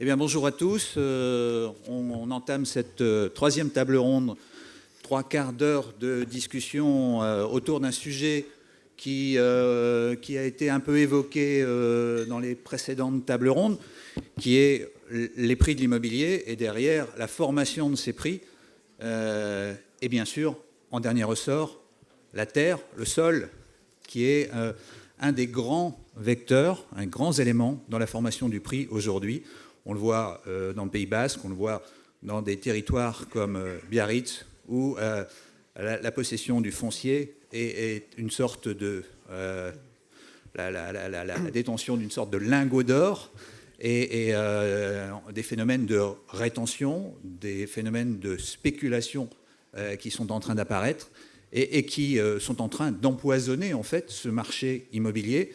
Eh bien, bonjour à tous. On entame cette troisième table ronde, 3/4 d'heure de discussion autour d'un sujet qui a été un peu évoqué dans les précédentes tables rondes, qui est les prix de l'immobilier et derrière la formation de ces prix. Et bien sûr, en dernier ressort, la terre, le sol, qui est un des grands vecteurs, un grand élément dans la formation du prix aujourd'hui. On le voit dans le Pays Basque, on le voit dans des territoires comme Biarritz, où la possession du foncier est une sorte de... la détention d'une sorte de lingot d'or et des phénomènes de rétention, des phénomènes de spéculation qui sont en train d'apparaître et qui sont en train d'empoisonner en fait ce marché immobilier,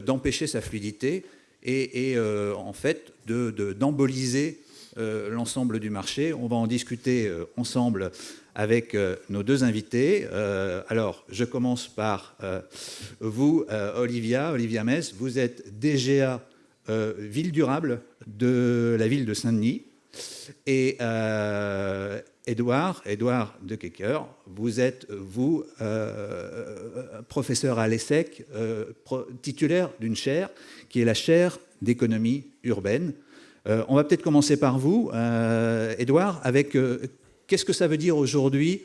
d'empêcher sa fluidité et en fait d'emboliser l'ensemble du marché. On va en discuter ensemble avec nos deux invités. Alors, je commence par vous, Olivia Mez. Vous êtes DGA Ville Durable de la ville de Saint-Denis. Et Édouard de Kecker, vous êtes, professeur à l'ESSEC, titulaire d'une chaire qui est la chaire d'économie urbaine. On va peut-être commencer par vous, Édouard, avec qu'est-ce que ça veut dire aujourd'hui,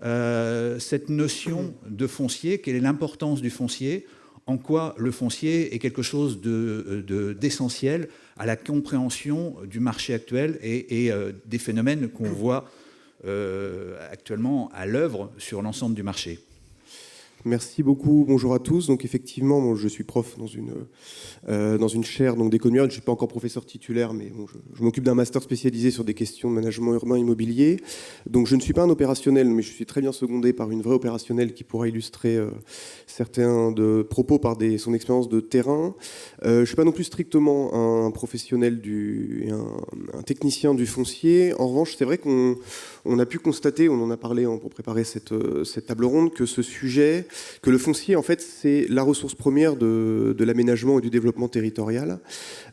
cette notion de foncier, quelle est l'importance du foncier, en quoi le foncier est quelque chose d'essentiel à la compréhension du marché actuel et des phénomènes qu'on voit actuellement à l'œuvre sur l'ensemble du marché. Merci beaucoup, bonjour à tous. Donc effectivement, bon, je suis prof dans une chaire d'économie urbaine. Je ne suis pas encore professeur titulaire, mais bon, je m'occupe d'un master spécialisé sur des questions de management urbain immobilier. Donc je ne suis pas un opérationnel, mais je suis très bien secondé par une vraie opérationnelle qui pourra illustrer certains propos par son expérience de terrain. Je ne suis pas non plus strictement un professionnel un technicien du foncier. En revanche, c'est vrai qu'on a pu constater, on en a parlé pour préparer cette table ronde, que le foncier, en fait, c'est la ressource première de l'aménagement et du développement territorial.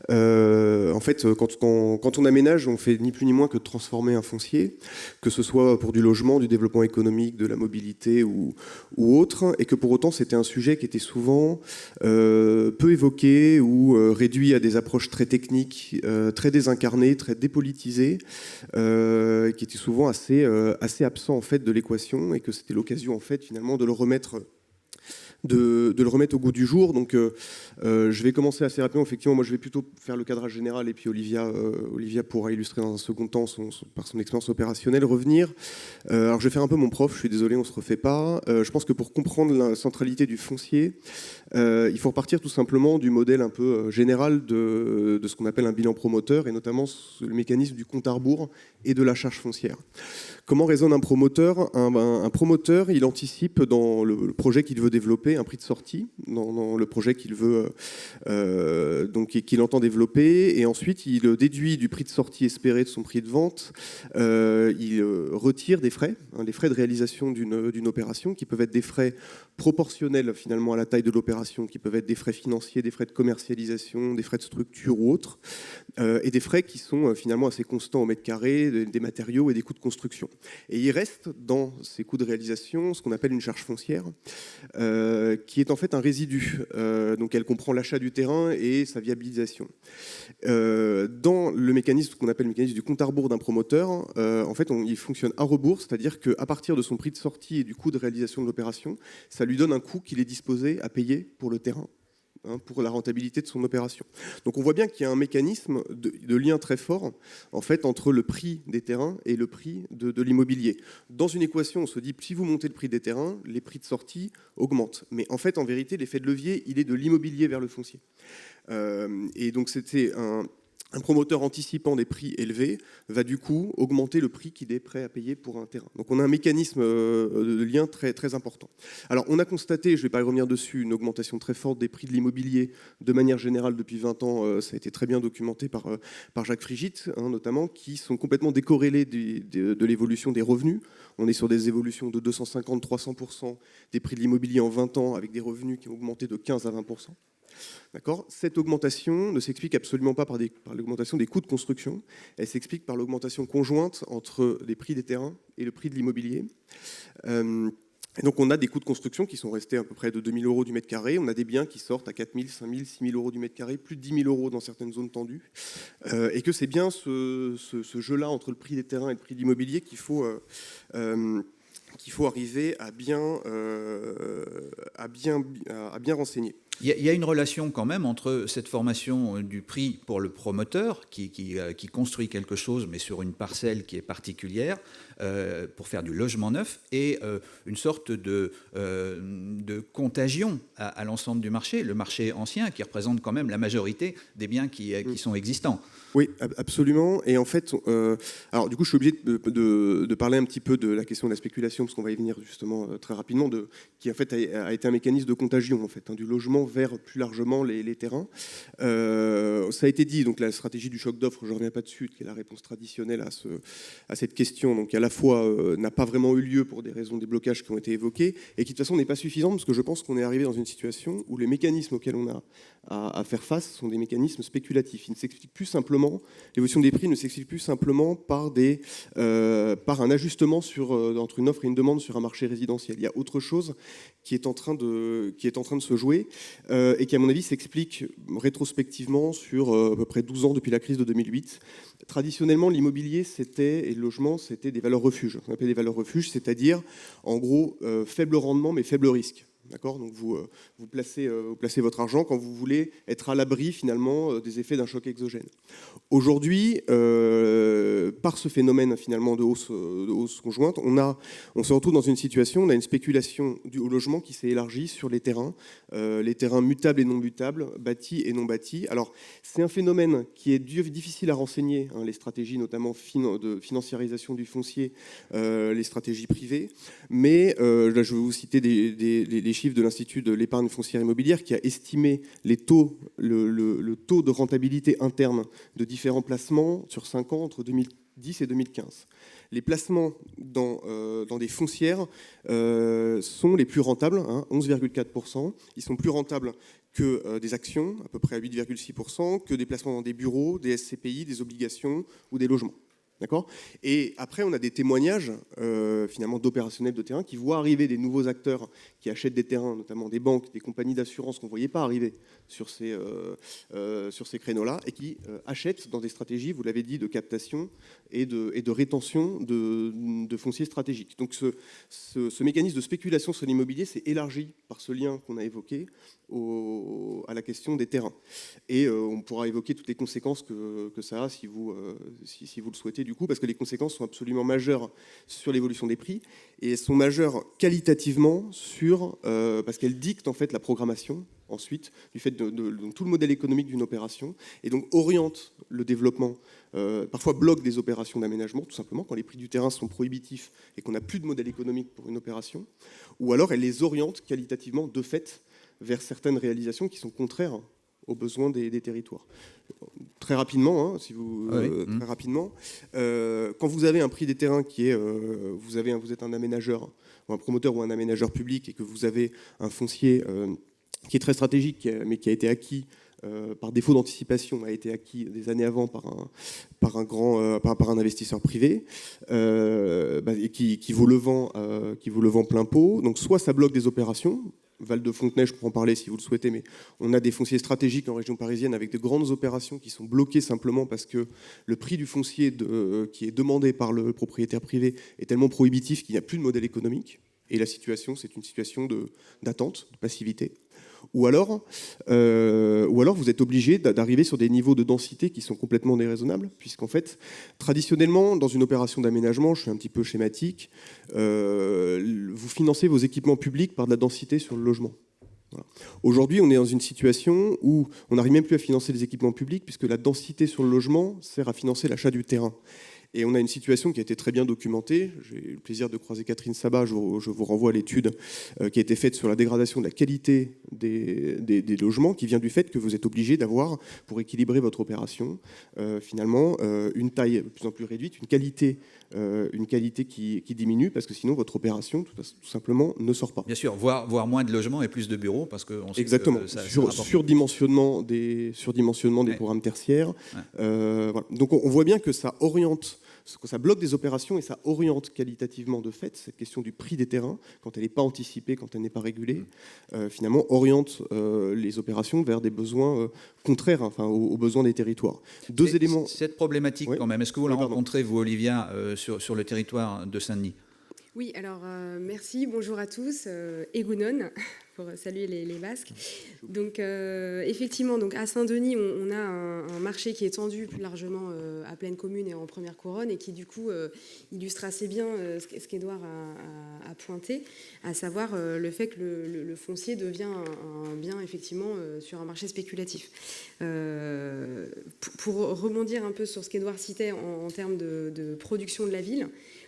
En fait, quand on aménage, on fait ni plus ni moins que de transformer un foncier, que ce soit pour du logement, du développement économique, de la mobilité ou autre, et que pour autant, c'était un sujet qui était souvent peu évoqué ou réduit à des approches très techniques, très désincarnées, très dépolitisées, qui étaient souvent assez absents en fait de l'équation, et que c'était l'occasion en fait finalement de le remettre au goût du jour. Donc je vais commencer assez rapidement. Effectivement, moi je vais plutôt faire le cadrage général et puis Olivia pourra illustrer dans un second temps par son expérience opérationnelle, revenir. Alors je vais faire un peu mon prof, je suis désolé, on se refait pas. Je pense que pour comprendre la centralité du foncier, il faut repartir tout simplement du modèle un peu général de ce qu'on appelle un bilan promoteur, et notamment le mécanisme du compte à rebours et de la charge foncière. Comment raisonne un promoteur ? Un promoteur, il anticipe dans le projet qu'il veut développer un prix de sortie, dans le projet qu'il veut qu'il entend développer, et ensuite il déduit du prix de sortie espéré de son prix de vente. Il retire des frais, les frais de réalisation d'une opération, qui peuvent être des frais proportionnels finalement à la taille de l'opération, qui peuvent être des frais financiers, des frais de commercialisation, des frais de structure ou autres, et des frais qui sont finalement assez constants au mètre carré, des matériaux et des coûts de construction. Et il reste dans ces coûts de réalisation ce qu'on appelle une charge foncière, qui est en fait un résidu. Donc elle comprend l'achat du terrain et sa viabilisation. Dans le mécanisme qu'on appelle le mécanisme du compte à rebours d'un promoteur, en fait il fonctionne à rebours, c'est-à-dire qu'à partir de son prix de sortie et du coût de réalisation de l'opération, ça lui donne un coût qu'il est disposé à payer pour le terrain, pour la rentabilité de son opération. Donc on voit bien qu'il y a un mécanisme de lien très fort en fait, entre le prix des terrains et le prix de l'immobilier. Dans une équation, on se dit, si vous montez le prix des terrains, les prix de sortie augmentent. Mais en fait, en vérité, l'effet de levier, il est de l'immobilier vers le foncier. Et donc c'était un promoteur anticipant des prix élevés va du coup augmenter le prix qu'il est prêt à payer pour un terrain. Donc on a un mécanisme de lien très, très important. Alors on a constaté, je ne vais pas y revenir dessus, une augmentation très forte des prix de l'immobilier de manière générale depuis 20 ans. Ça a été très bien documenté par Jacques Frigit, notamment, qui sont complètement décorrélés de l'évolution des revenus. On est sur des évolutions de 250-300% des prix de l'immobilier en 20 ans, avec des revenus qui ont augmenté de 15 à 20%. D'accord ? Cette augmentation ne s'explique absolument pas par l'augmentation des coûts de construction, elle s'explique par l'augmentation conjointe entre les prix des terrains et le prix de l'immobilier. Et donc on a des coûts de construction qui sont restés à peu près de 2 000 euros du mètre carré, on a des biens qui sortent à 4 000, 5 000, 6 000 euros du mètre carré, plus de 10 000 euros dans certaines zones tendues, et que c'est bien ce jeu-là entre le prix des terrains et le prix de l'immobilier qu'il faut arriver à bien renseigner. Il y a une relation quand même entre cette formation du prix pour le promoteur qui construit quelque chose mais sur une parcelle qui est particulière pour faire du logement neuf et une sorte de contagion à l'ensemble du marché, le marché ancien qui représente quand même la majorité des biens qui sont existants. Oui, absolument. Et en fait, alors du coup, je suis obligé de parler un petit peu de la question de la spéculation, parce qu'on va y venir justement très rapidement, qui en fait a été un mécanisme de contagion en fait, du logement vers plus largement les terrains. Ça a été dit, donc la stratégie du choc d'offres, je ne reviens pas dessus, qui est la réponse traditionnelle à cette question, donc à la fois n'a pas vraiment eu lieu pour des raisons des blocages qui ont été évoqués, et qui de toute façon n'est pas suffisante, parce que je pense qu'on est arrivé dans une situation où les mécanismes auxquels on a à faire face sont des mécanismes spéculatifs. Ils ne s'expliquent plus simplement, l'évolution des prix ne s'explique plus simplement par un ajustement entre une offre et une demande sur un marché résidentiel. Il y a autre chose qui est en train de se jouer et qui, à mon avis, s'explique rétrospectivement sur à peu près 12 ans depuis la crise de 2008. Traditionnellement, l'immobilier, et le logement, c'était des valeurs refuges. On appelle des valeurs refuges, c'est-à-dire, en gros, faible rendement mais faible risque. D'accord ? Donc vous placez votre argent quand vous voulez être à l'abri finalement des effets d'un choc exogène. Aujourd'hui, par ce phénomène finalement de hausse conjointe, on se retrouve dans une situation, on a une spéculation au logement qui s'est élargie sur les terrains mutables et non mutables, bâtis et non bâtis. Alors c'est un phénomène qui est difficile à renseigner, les stratégies notamment de financiarisation du foncier, les stratégies privées, mais là je vais vous citer les chiffres de l'Institut de l'épargne foncière immobilière qui a estimé le taux de rentabilité interne de différents placements sur 5 ans entre 2010 et 2015. Les placements dans des foncières sont les plus rentables, 11,4%. Ils sont plus rentables que des actions, à peu près à 8,6%, que des placements dans des bureaux, des SCPI, des obligations ou des logements. D'accord ? Et après, on a des témoignages finalement d'opérationnels de terrain qui voient arriver des nouveaux acteurs qui achètent des terrains, notamment des banques, des compagnies d'assurance qu'on ne voyait pas arriver sur ces créneaux-là, et qui achètent dans des stratégies, vous l'avez dit, de captation et de rétention de foncier stratégique. Donc ce mécanisme de spéculation sur l'immobilier s'est élargi par ce lien qu'on a évoqué à la question des terrains. Et on pourra évoquer toutes les conséquences que ça a si vous le souhaitez du coup, parce que les conséquences sont absolument majeures sur l'évolution des prix, et elles sont majeures qualitativement parce qu'elles dictent en fait la programmation ensuite, du fait de tout le modèle économique d'une opération, et donc orientent le développement, parfois bloquent des opérations d'aménagement, tout simplement, quand les prix du terrain sont prohibitifs et qu'on n'a plus de modèle économique pour une opération, ou alors elles les orientent qualitativement de fait vers certaines réalisations qui sont contraires aux besoins des territoires. Très rapidement, très rapidement, quand vous avez un prix des terrains qui est, vous êtes un aménageur, ou un promoteur ou un aménageur public, et que vous avez un foncier qui est très stratégique, mais qui a été acquis par défaut d'anticipation, a été acquis des années avant par un investisseur privé, et qui vous le vend plein pot. Donc soit ça bloque des opérations. Val de Fontenay, je pourrais en parler si vous le souhaitez, mais on a des fonciers stratégiques en région parisienne avec de grandes opérations qui sont bloquées simplement parce que le prix du foncier qui est demandé par le propriétaire privé est tellement prohibitif qu'il n'y a plus de modèle économique. Et la situation, c'est une situation d'attente, de passivité. Ou alors vous êtes obligé d'arriver sur des niveaux de densité qui sont complètement déraisonnables, puisqu'en fait, traditionnellement, dans une opération d'aménagement, je suis un petit peu schématique, vous financez vos équipements publics par de la densité sur le logement. Voilà. Aujourd'hui, on est dans une situation où on n'arrive même plus à financer les équipements publics, puisque la densité sur le logement sert à financer l'achat du terrain. Et on a une situation qui a été très bien documentée. J'ai eu le plaisir de croiser Catherine Sabat, je vous renvoie à l'étude qui a été faite sur la dégradation de la qualité des logements, qui vient du fait que vous êtes obligé d'avoir, pour équilibrer votre opération, finalement, une taille de plus en plus réduite, une qualité qui diminue, parce que sinon votre opération, tout simplement, ne sort pas. Bien sûr, voire moins de logements et plus de bureaux, parce qu'on sait exactement. Que ça Surdimensionnement des programmes tertiaires. Ouais. Voilà. Donc on voit bien que ça oriente, que ça bloque des opérations et ça oriente qualitativement de fait cette question du prix des terrains, quand elle n'est pas anticipée, quand elle n'est pas régulée, finalement oriente les opérations vers des besoins contraires, enfin, aux besoins des territoires. Deux éléments. Cette problématique, quand même, est-ce que vous la rencontrez, vous, Olivia, sur le territoire de Saint-Denis ? Oui, alors merci, bonjour à tous, Egunon, pour saluer les Basques. Donc effectivement, donc à Saint-Denis, on a un marché qui est tendu plus largement à pleine commune et en première couronne et qui du coup illustre assez bien ce qu'Édouard a pointé, à savoir le fait que le foncier devient un bien effectivement sur un marché spéculatif. Pour rebondir un peu sur ce qu'Édouard citait en termes de production de la ville,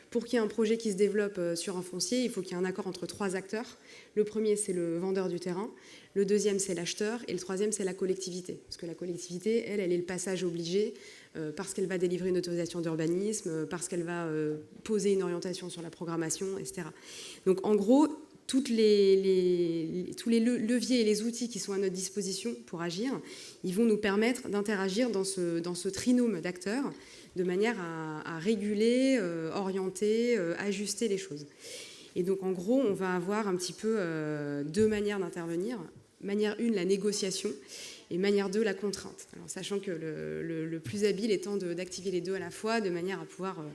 pour qu'il y ait un projet qui se développe sur un foncier, il faut qu'il y ait un accord entre 3 acteurs. Le premier, c'est le vendeur du terrain. Le deuxième, c'est l'acheteur. Et le troisième, c'est la collectivité. Parce que la collectivité, elle est le passage obligé parce qu'elle va délivrer une autorisation d'urbanisme, parce qu'elle va poser une orientation sur la programmation, etc. Donc, en gros, tous les leviers et les outils qui sont à notre disposition pour agir, ils vont nous permettre d'interagir dans ce trinôme d'acteurs de manière à réguler, orienter, ajuster les choses. Et donc, en gros, on va avoir un petit peu 2 manières d'intervenir. Manière 1, la négociation, et manière 2, la contrainte. Alors, sachant que le plus habile étant d'activer les deux à la fois, de manière à pouvoir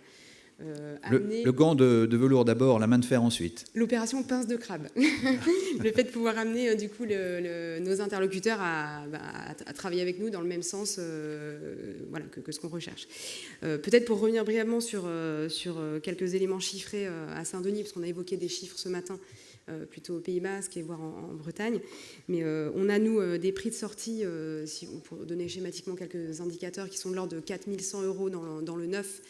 amener... Le gant de velours d'abord, la main de fer ensuite. L'opération pince de crabe. Le fait de pouvoir amener du coup nos interlocuteurs à travailler avec nous dans le même sens voilà, que ce qu'on recherche. Peut-être pour revenir brièvement sur quelques éléments chiffrés à Saint-Denis, parce qu'on a évoqué des chiffres ce matin, plutôt au Pays Basque et voire en Bretagne. Mais on a, nous, des prix de sortie, pour donner schématiquement quelques indicateurs, qui sont de l'ordre de 4 100 € dans le neuf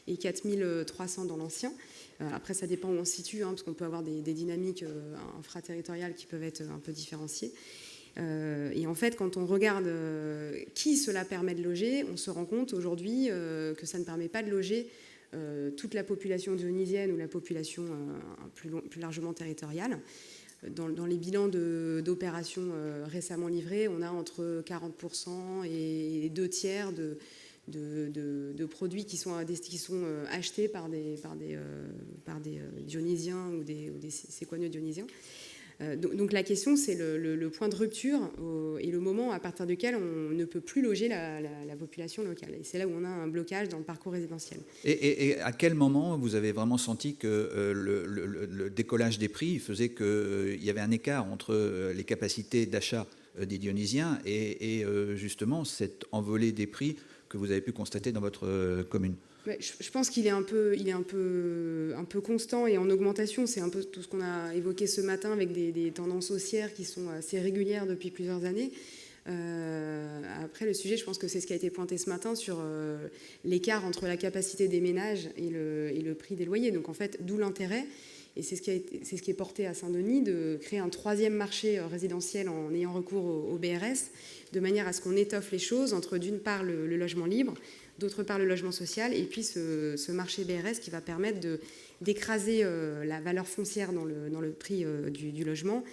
et 4 300 dans l'ancien. Après, ça dépend où on se situe, parce qu'on peut avoir des dynamiques infraterritoriales qui peuvent être un peu différenciées. Et en fait, quand on regarde qui cela permet de loger, on se rend compte aujourd'hui que ça ne permet pas de loger toute la population dionysienne ou la population plus largement territoriale. Dans les bilans d'opérations récemment livrés, on a entre 40% et 2 tiers de produits qui sont achetés par des dionysiens ou des séquanieux dionysiens. Donc la question, c'est le point de rupture et le moment à partir duquel on ne peut plus loger la population locale. Et c'est là où on a un blocage dans le parcours résidentiel. Et à quel moment vous avez vraiment senti que le décollage des prix faisait qu'il y avait un écart entre les capacités d'achat des Dionysiens et justement cette envolée des prix que vous avez pu constater dans votre commune? Je pense qu'il est un peu constant et en augmentation. C'est un peu tout ce qu'on a évoqué ce matin avec des tendances haussières qui sont assez régulières depuis plusieurs années. Après, le sujet, je pense que c'est ce qui a été pointé ce matin sur l'écart entre la capacité des ménages et le prix des loyers. Donc en fait, d'où l'intérêt, et c'est ce qui est porté à Saint-Denis, de créer un 3e marché résidentiel en ayant recours au BRS, de manière à ce qu'on étoffe les choses entre d'une part le logement libre, d'autre part le logement social, et puis ce marché BRS qui va permettre d'écraser la valeur foncière dans le prix du logement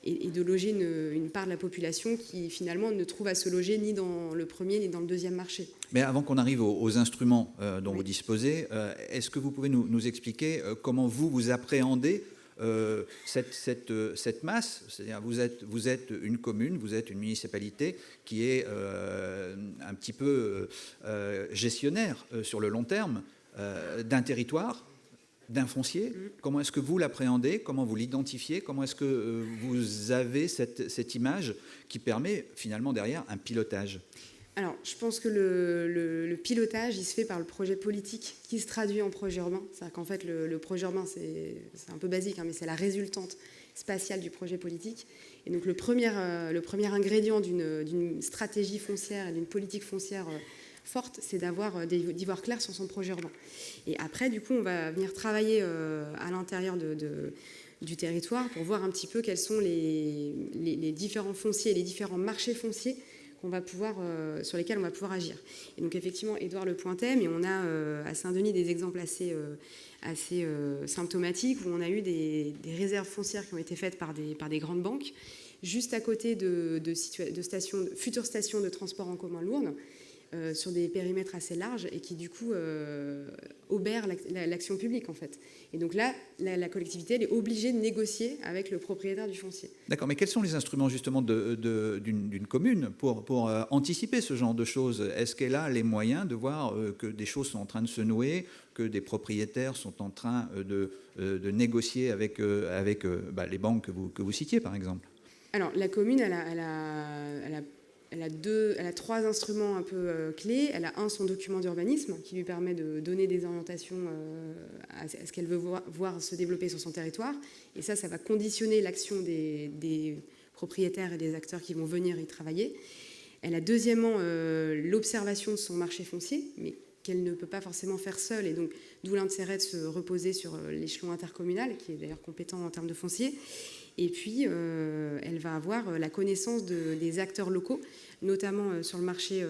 et de loger une part de la population qui finalement ne trouve à se loger ni dans le premier ni dans le 2e marché. Mais avant qu'on arrive aux instruments dont vous disposez, est-ce que vous pouvez nous expliquer comment vous appréhendez cette masse? C'est-à-dire vous êtes une commune, vous êtes une municipalité qui est un petit peu gestionnaire sur le long terme d'un territoire, d'un foncier. Comment est-ce que vous l'appréhendez? Comment vous l'identifiez? Comment est-ce que vous avez cette image qui permet finalement derrière un pilotage? Alors, je pense que le pilotage, il se fait par le projet politique qui se traduit en projet urbain. C'est-à-dire qu'en fait, le projet urbain, c'est un peu basique, mais c'est la résultante spatiale du projet politique. Et donc, le premier ingrédient d'une stratégie foncière et d'une politique foncière forte, c'est d'y voir clair sur son projet urbain. Et après, du coup, on va venir travailler à l'intérieur du territoire pour voir un petit peu quels sont les différents fonciers, les différents marchés fonciers sur lesquels on va pouvoir agir. Et donc effectivement, Édouard le pointait, mais on a à Saint-Denis des exemples assez symptomatiques où on a eu des réserves foncières qui ont été faites par des grandes banques, juste à côté de futures stations de transport en commun lourdes, sur des périmètres assez larges et qui du coup obèrent l'action publique en fait. Et donc là, la collectivité elle est obligée de négocier avec le propriétaire du foncier. D'accord, mais quels sont les instruments justement d'une commune pour anticiper ce genre de choses? Est-ce qu'elle a les moyens de voir que des choses sont en train de se nouer, que des propriétaires sont en train de négocier avec les banques que vous citiez par exemple? Alors la commune, elle a 3 instruments un peu clés. Elle a son document d'urbanisme qui lui permet de donner des orientations à ce qu'elle veut voir se développer sur son territoire. Et ça va conditionner l'action des propriétaires et des acteurs qui vont venir y travailler. Elle a deuxièmement l'observation de son marché foncier, mais qu'elle ne peut pas forcément faire seule. Et donc d'où l'intérêt de se reposer sur l'échelon intercommunal, qui est d'ailleurs compétent en termes de foncier. Et puis, elle va avoir la connaissance des acteurs locaux, notamment sur le marché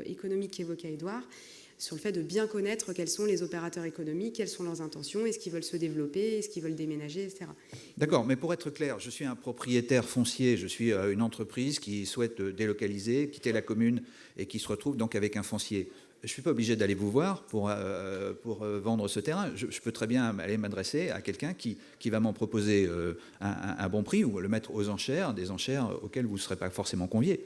économique qu'évoquait Édouard, sur le fait de bien connaître quels sont les opérateurs économiques, quelles sont leurs intentions, est-ce qu'ils veulent se développer, est-ce qu'ils veulent déménager, etc. D'accord, mais pour être clair, je suis un propriétaire foncier, je suis une entreprise qui souhaite délocaliser, quitter la commune et qui se retrouve donc avec un foncier. Je ne suis pas obligé d'aller vous voir pour vendre ce terrain. Je peux très bien aller m'adresser à quelqu'un qui va m'en proposer un bon prix ou le mettre aux enchères, des enchères auxquelles vous ne serez pas forcément conviés.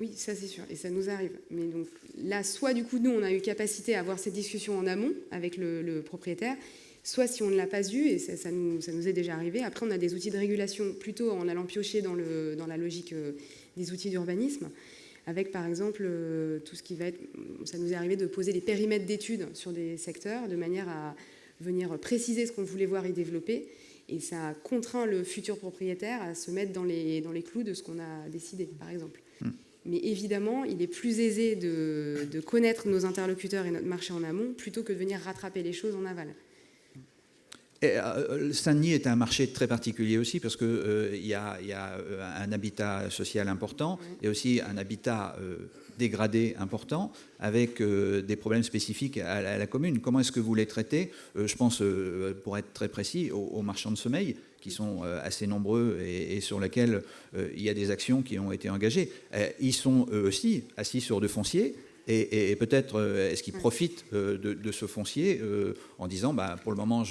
Oui, ça c'est sûr, et ça nous arrive. Mais donc là, soit du coup, nous, on a eu capacité à avoir cette discussion en amont avec le propriétaire, soit si on ne l'a pas eu, et ça nous est déjà arrivé, après on a des outils de régulation plutôt en allant piocher dans la logique des outils d'urbanisme, avec par exemple tout ce qui va être, ça nous est arrivé de poser des périmètres d'études sur des secteurs de manière à venir préciser ce qu'on voulait voir y développer, et ça contraint le futur propriétaire à se mettre dans les clous de ce qu'on a décidé, par exemple. Mais évidemment, il est plus aisé de connaître nos interlocuteurs et notre marché en amont plutôt que de venir rattraper les choses en aval. Saint-Denis est un marché très particulier aussi parce qu'il y a un habitat social important et aussi un habitat dégradé important avec des problèmes spécifiques à la commune. Comment est-ce que vous les traitez? Je pense, pour être très précis, aux marchands de sommeil qui sont assez nombreux et sur lesquels il y a des actions qui ont été engagées. Ils sont eux aussi assis sur de foncier. Et peut-être est-ce qu'ils profitent de ce foncier en disant pour le moment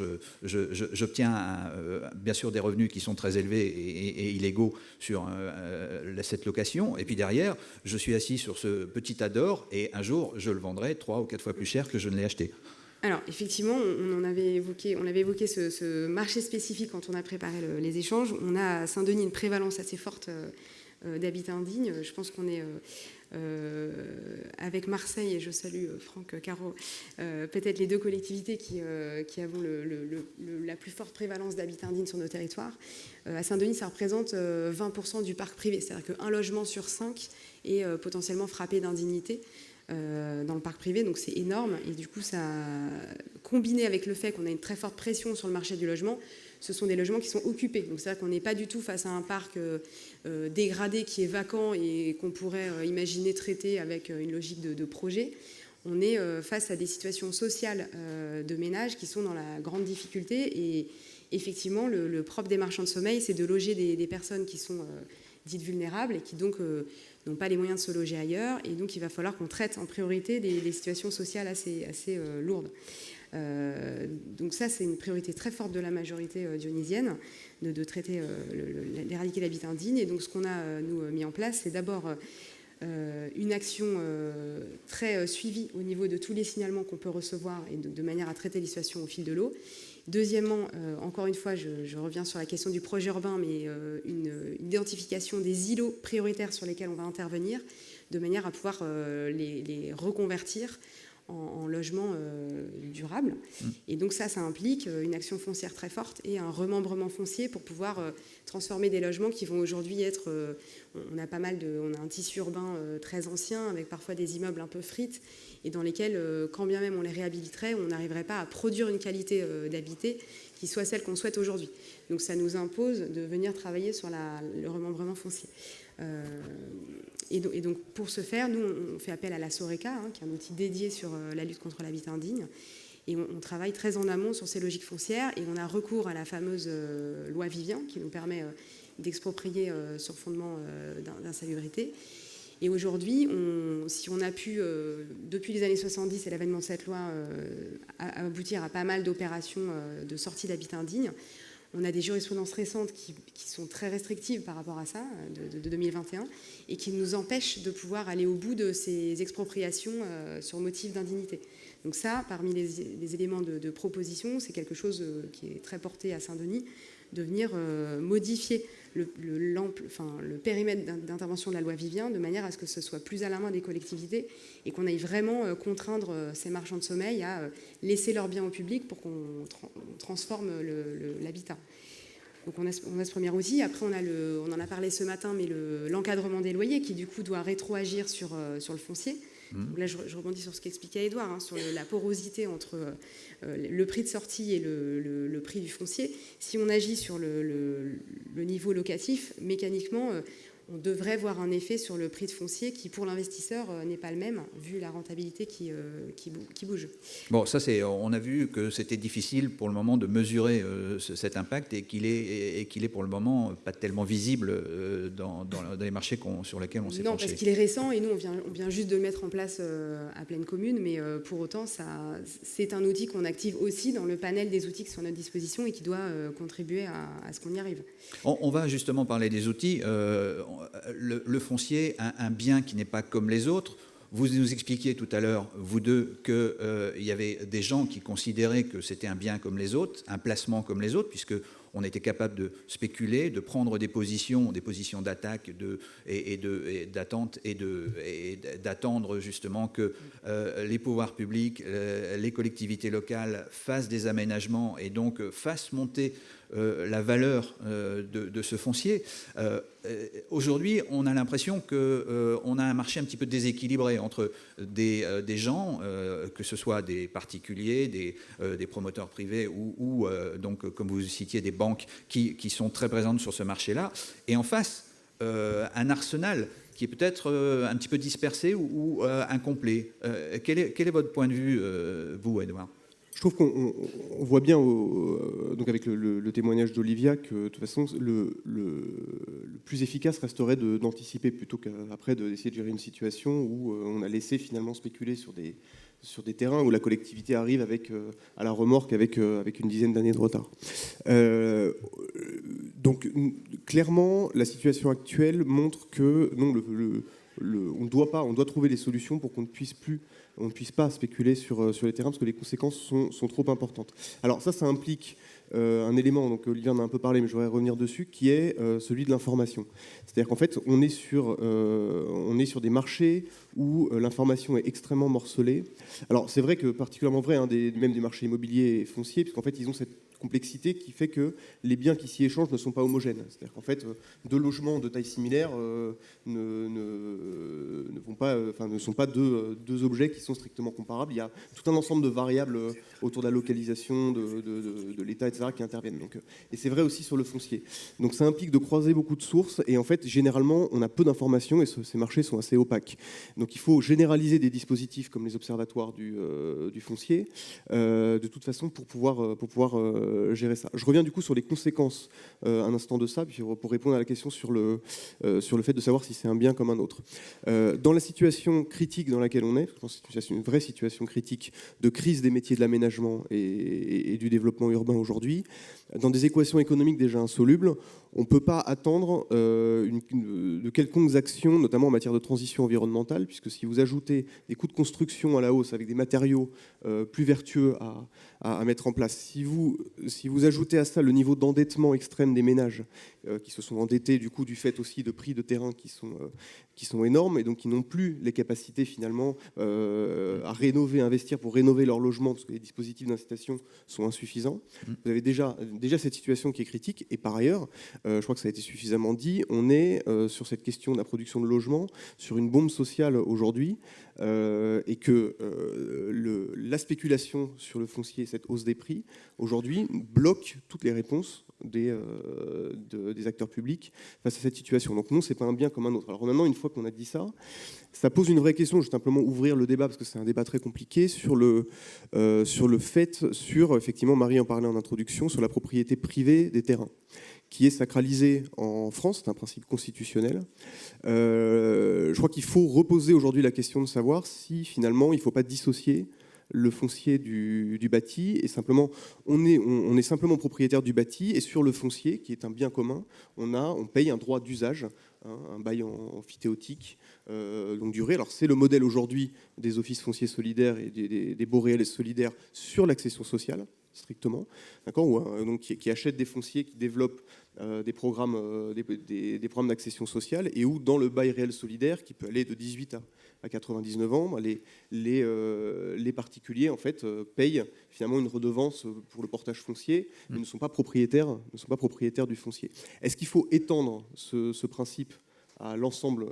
j'obtiens bien sûr des revenus qui sont très élevés et illégaux sur cette location, et puis derrière je suis assis sur ce petit tas d'or et un jour je le vendrai 3 ou 4 fois plus cher que je ne l'ai acheté. Alors effectivement, on avait évoqué ce marché spécifique quand on a préparé les échanges. On a à Saint-Denis une prévalence assez forte d'habitat indigne. Je pense qu'on est avec Marseille, et je salue Franck Caro, peut-être les 2 collectivités qui avons la plus forte prévalence d'habitat indigne sur nos territoires. À Saint-Denis, ça représente 20% du parc privé, c'est-à-dire qu'un logement sur 5 est potentiellement frappé d'indignité dans le parc privé, donc c'est énorme. Et du coup, ça, combiné avec le fait qu'on a une très forte pression sur le marché du logement, ce sont des logements qui sont occupés. Donc c'est-à-dire qu'on n'est pas du tout face à un parc dégradé qui est vacant et qu'on pourrait imaginer traiter avec une logique de projet. On est face à des situations sociales de ménages qui sont dans la grande difficulté. Et effectivement, le propre des marchands de sommeil, c'est de loger des personnes qui sont dites vulnérables et qui donc n'ont pas les moyens de se loger ailleurs. Et donc il va falloir qu'on traite en priorité des situations sociales assez lourdes. Donc ça, c'est une priorité très forte de la majorité dionysienne, de traiter, d'éradiquer l'habitat indigne. Et donc ce qu'on a, nous, mis en place, c'est d'abord une action très suivie au niveau de tous les signalements qu'on peut recevoir et de manière à traiter les situations au fil de l'eau. Deuxièmement, encore une fois, je reviens sur la question du projet urbain, mais une identification des îlots prioritaires sur lesquels on va intervenir, de manière à pouvoir les reconvertir en logement durable. Et donc ça implique une action foncière très forte et un remembrement foncier pour pouvoir transformer des logements qui vont aujourd'hui être... on a un tissu urbain très ancien, avec parfois des immeubles un peu frites, et dans lesquels, quand bien même on les réhabiliterait, on n'arriverait pas à produire une qualité d'habiter qui soit celle qu'on souhaite aujourd'hui. Donc ça nous impose de venir travailler sur le remembrement foncier. Et donc pour ce faire, nous, on fait appel à la Soreca, qui est un outil dédié sur la lutte contre l'habitat indigne. Et on travaille très en amont sur ces logiques foncières, et on a recours à la fameuse loi Vivien, qui nous permet d'exproprier sur fondement d'insalubrité. Et aujourd'hui, si on a pu, depuis les années 70 et l'avènement de cette loi, aboutir à pas mal d'opérations de sortie d'habitat indigne, on a des jurisprudences récentes qui sont très restrictives par rapport à ça, de 2021, et qui nous empêchent de pouvoir aller au bout de ces expropriations sur motif d'indignité. Donc ça, parmi les éléments de proposition, c'est quelque chose qui est très porté à Saint-Denis, de venir modifier le périmètre d'intervention de la loi Vivien de manière à ce que ce soit plus à la main des collectivités et qu'on aille vraiment contraindre ces marchands de sommeil à laisser leurs biens au public pour qu'on transforme l'habitat. Donc on a ce premier outil. Après, on en a parlé ce matin, mais l'encadrement des loyers qui du coup doit rétroagir sur le foncier. Donc là, je rebondis sur ce qu'expliquait Édouard, sur la porosité entre le prix de sortie et le prix du foncier. Si on agit sur le niveau locatif, mécaniquement, on devrait voir un effet sur le prix de foncier qui, pour l'investisseur, n'est pas le même, vu la rentabilité qui bouge. Bon, ça, on a vu que c'était difficile pour le moment de mesurer cet impact et qu'il est pour le moment pas tellement visible dans les marchés sur lesquels on s'est penché. Non, parce qu'il est récent et nous, on vient juste de le mettre en place à pleine commune, mais pour autant, c'est un outil qu'on active aussi dans le panel des outils qui sont à notre disposition et qui doit contribuer à ce qu'on y arrive. On va justement parler des outils. Le foncier, un bien qui n'est pas comme les autres. Vous nous expliquiez tout à l'heure, vous deux, qu'il y avait des gens qui considéraient que c'était un bien comme les autres, un placement comme les autres, puisqu'on était capable de spéculer, de prendre des positions d'attaque et d'attente et d'attendre justement que les pouvoirs publics, les collectivités locales fassent des aménagements et donc fassent monter la valeur de ce foncier. Aujourd'hui, on a l'impression qu'on a un marché un petit peu déséquilibré entre des gens, que ce soit des particuliers, des promoteurs privés ou donc, comme vous citiez, des banques qui sont très présentes sur ce marché-là, et en face, un arsenal qui est peut-être un petit peu dispersé ou incomplet. Quel est votre point de vue, vous, Édouard ? Je trouve qu'on voit bien, donc avec le témoignage d'Olivia, que de toute façon, le plus efficace resterait d'anticiper plutôt qu'après d'essayer de gérer une situation où on a laissé finalement spéculer sur des terrains où la collectivité arrive à la remorque avec une dizaine d'années de retard. Donc clairement, la situation actuelle montre que non, on doit trouver des solutions pour qu'on ne puisse pas spéculer sur les terrains parce que les conséquences sont trop importantes. Alors ça implique un élément, donc Olivier en a un peu parlé, mais je voudrais revenir dessus, qui est celui de l'information. C'est-à-dire qu'en fait, on est sur des marchés où l'information est extrêmement morcelée. Alors c'est vrai que particulièrement vrai, même des marchés immobiliers et fonciers, puisqu'en fait ils ont cette complexité qui fait que les biens qui s'y échangent ne sont pas homogènes. C'est-à-dire qu'en fait, deux logements de taille similaire ne sont pas deux objets qui sont strictement comparables. Il y a tout un ensemble de variables autour de la localisation, de l'État, etc., qui interviennent. Donc, et c'est vrai aussi sur le foncier. Donc ça implique de croiser beaucoup de sources et en fait, généralement, on a peu d'informations et ces marchés sont assez opaques. Donc il faut généraliser des dispositifs comme les observatoires du foncier, de toute façon, pour pouvoir gérer ça. Je reviens du coup sur les conséquences un instant de ça, puis pour répondre à la question sur le fait de savoir si c'est un bien comme un autre. Dans la situation critique dans laquelle on est, je pense que c'est une vraie situation critique de crise des métiers de l'aménagement et du développement urbain aujourd'hui, dans des équations économiques déjà insolubles, on ne peut pas attendre de quelconques actions, notamment en matière de transition environnementale, puisque si vous ajoutez des coûts de construction à la hausse avec des matériaux plus vertueux à mettre en place, si vous si vous ajoutez à ça le niveau d'endettement extrême des ménages qui se sont endettés du coup du fait aussi de prix de terrain qui sont énormes et donc qui n'ont plus les capacités finalement à rénover, investir pour rénover leur logement parce que les dispositifs d'incitation sont insuffisants. Vous avez déjà cette situation qui est critique et par ailleurs, je crois que ça a été suffisamment dit, on est sur cette question de la production de logements sur une bombe sociale aujourd'hui et que la spéculation sur le foncier, cette hausse des prix aujourd'hui bloque toutes les réponses des acteurs publics face à cette situation. Donc non, c'est pas un bien comme un autre. Alors maintenant, une fois qu'on a dit ça, ça pose une vraie question. Je vais simplement ouvrir le débat parce que c'est un débat très compliqué sur le fait, effectivement, Marie en parlait en introduction, sur la propriété privée des terrains, qui est sacralisée en France, c'est un principe constitutionnel. Je crois qu'il faut reposer aujourd'hui la question de savoir si finalement il ne faut pas dissocier le foncier du bâti et simplement on est simplement propriétaire du bâti et sur le foncier qui est un bien commun on paye un droit d'usage, un bail amphithéotique longue durée. Alors c'est le modèle aujourd'hui des offices fonciers solidaires et des baux réels solidaires sur l'accession sociale strictement, d'accord, donc qui achètent des fonciers, qui développent des programmes d'accession sociale et où dans le bail réel solidaire qui peut aller de 18 à 99 ans, les particuliers en fait payent finalement une redevance pour le portage foncier, mais ne sont pas propriétaires du foncier. Est-ce qu'il faut étendre ce principe à l'ensemble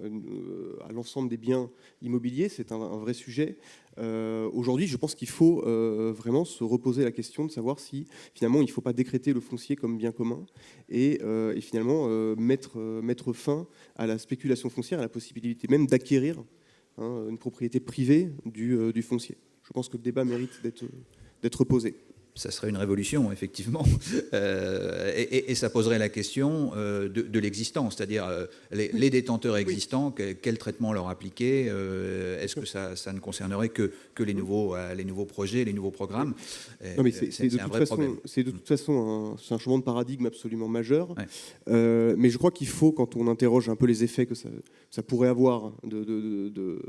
des biens immobiliers? C'est un vrai sujet. Aujourd'hui, je pense qu'il faut vraiment se reposer la question de savoir si finalement il ne faut pas décréter le foncier comme bien commun et finalement mettre fin à la spéculation foncière, à la possibilité même d'acquérir une propriété privée du foncier. Je pense que le débat mérite d'être posé. Ça serait une révolution, effectivement, et ça poserait la question de l'existant, c'est-à-dire les détenteurs existants, quel traitement leur appliquer, est-ce que ça ne concernerait que les nouveaux projets, les nouveaux programmes? Non, mais c'est un vrai problème. C'est de toute façon un changement de paradigme absolument majeur, ouais. Mais je crois qu'il faut, quand on interroge un peu les effets que ça pourrait avoir de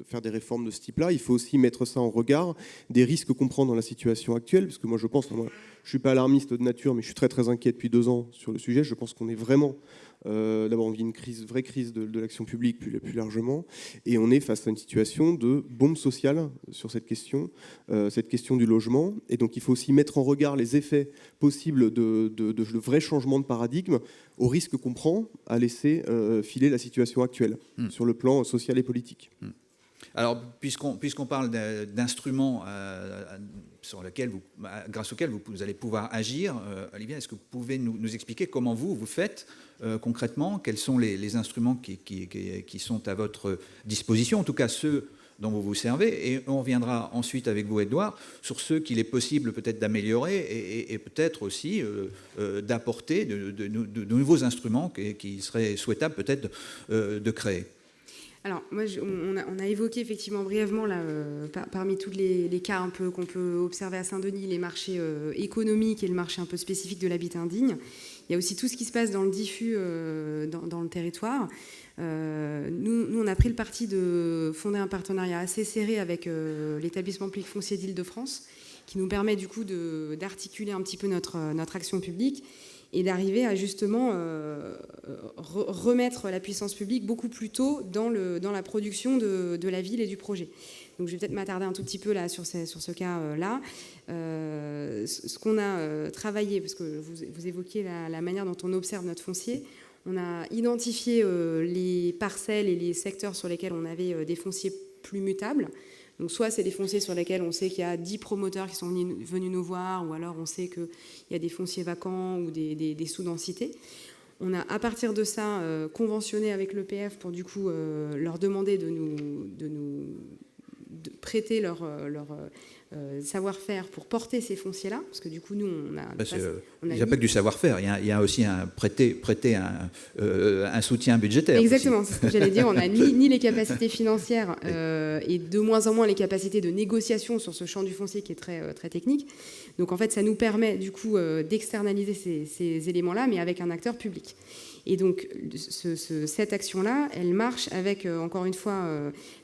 faire des réformes de ce type-là, il faut aussi mettre ça en regard des risques qu'on prend dans la situation actuelle, parce que moi je pense, je ne suis pas alarmiste de nature, mais je suis très très inquiet depuis 2 ans sur le sujet. Je pense qu'on est vraiment, d'abord on vit une vraie crise de l'action publique plus largement, et on est face à une situation de bombe sociale sur cette question du logement, et donc il faut aussi mettre en regard les effets possibles de vrais changements de paradigme au risque qu'on prend à laisser filer la situation actuelle sur le plan social et politique. Alors, puisqu'on parle d'instruments grâce auxquels vous allez pouvoir agir, Olivier, est-ce que vous pouvez nous expliquer comment vous faites concrètement? Quels sont les instruments qui sont à votre disposition, en tout cas ceux dont vous vous servez, et on reviendra ensuite avec vous, Edouard, sur ceux qu'il est possible peut-être d'améliorer et peut-être aussi d'apporter de nouveaux instruments qui seraient souhaitables peut-être de créer. Alors, moi, on a évoqué effectivement brièvement, là, parmi tous les cas un peu qu'on peut observer à Saint-Denis, les marchés économiques et le marché un peu spécifique de l'habitat indigne. Il y a aussi tout ce qui se passe dans le diffus, dans le territoire. Nous, on a pris le parti de fonder un partenariat assez serré avec l'établissement public foncier d'Île-de-France, qui nous permet du coup d'articuler un petit peu notre action publique et d'arriver à justement remettre la puissance publique beaucoup plus tôt dans la production de la ville et du projet. Donc je vais peut-être m'attarder un tout petit peu là, sur ce cas-là. Ce qu'on a travaillé, parce que vous évoquiez la manière dont on observe notre foncier, on a identifié les parcelles et les secteurs sur lesquels on avait des fonciers plus mutables. Donc soit c'est des fonciers sur lesquels on sait qu'il y a 10 promoteurs qui sont venus nous voir, ou alors on sait qu'il y a des fonciers vacants ou des sous-densités. On a à partir de ça conventionné avec l'EPF pour du coup leur demander de nous prêter leur savoir-faire pour porter ces fonciers-là, parce que du coup nous on a... Il n'y a pas que du savoir-faire, il y a aussi prêter un soutien budgétaire. Exactement, aussi. C'est ce que j'allais dire, on n'a ni les capacités financières et de moins en moins les capacités de négociation sur ce champ du foncier qui est très, très technique. Donc en fait ça nous permet du coup d'externaliser ces éléments-là, mais avec un acteur public. Et donc, cette action-là, elle marche avec, encore une fois,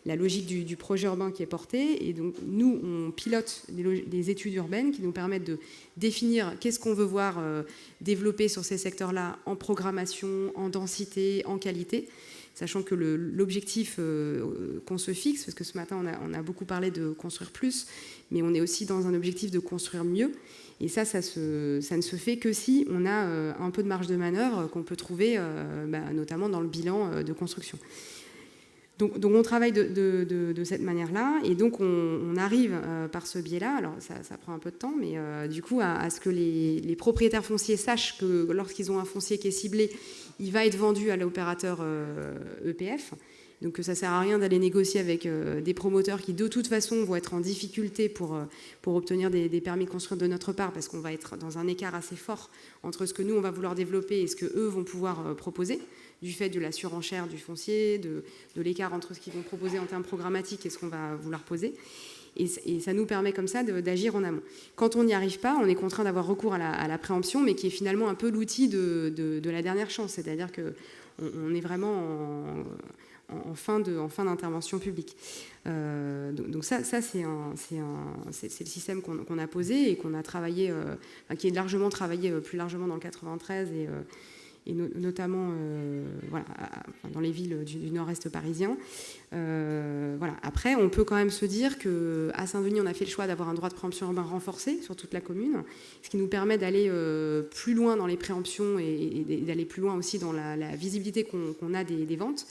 la logique du projet urbain qui est porté. Et donc, nous, on pilote des études urbaines qui nous permettent de définir qu'est-ce qu'on veut voir développer sur ces secteurs-là en programmation, en densité, en qualité, sachant que l'objectif qu'on se fixe, parce que ce matin, on a beaucoup parlé de construire plus, mais on est aussi dans un objectif de construire mieux. Et ça ne se fait que si on a un peu de marge de manœuvre qu'on peut trouver, notamment dans le bilan de construction. Donc on travaille de cette manière-là, et donc on arrive par ce biais-là, alors ça prend un peu de temps, mais du coup à ce que les propriétaires fonciers sachent que lorsqu'ils ont un foncier qui est ciblé, il va être vendu à l'opérateur EPF. Donc ça ne sert à rien d'aller négocier avec des promoteurs qui de toute façon vont être en difficulté pour obtenir des permis de construire de notre part, parce qu'on va être dans un écart assez fort entre ce que nous on va vouloir développer et ce qu'eux vont pouvoir proposer, du fait de la surenchère du foncier, de l'écart entre ce qu'ils vont proposer en termes programmatiques et ce qu'on va vouloir poser. Et ça nous permet comme ça d'agir en amont. Quand on n'y arrive pas, on est contraint d'avoir recours à la préemption, mais qui est finalement un peu l'outil de la dernière chance. C'est-à-dire qu'on est vraiment en fin d'intervention publique. Donc ça c'est le système qu'on a posé et qu'on a travaillé, qui est largement travaillé plus largement dans le 93 et notamment dans les villes du nord-est parisien. Après, on peut quand même se dire qu'à Saint-Denis, on a fait le choix d'avoir un droit de préemption urbain renforcé sur toute la commune, ce qui nous permet d'aller plus loin dans les préemptions et d'aller plus loin aussi dans la visibilité qu'on a des ventes.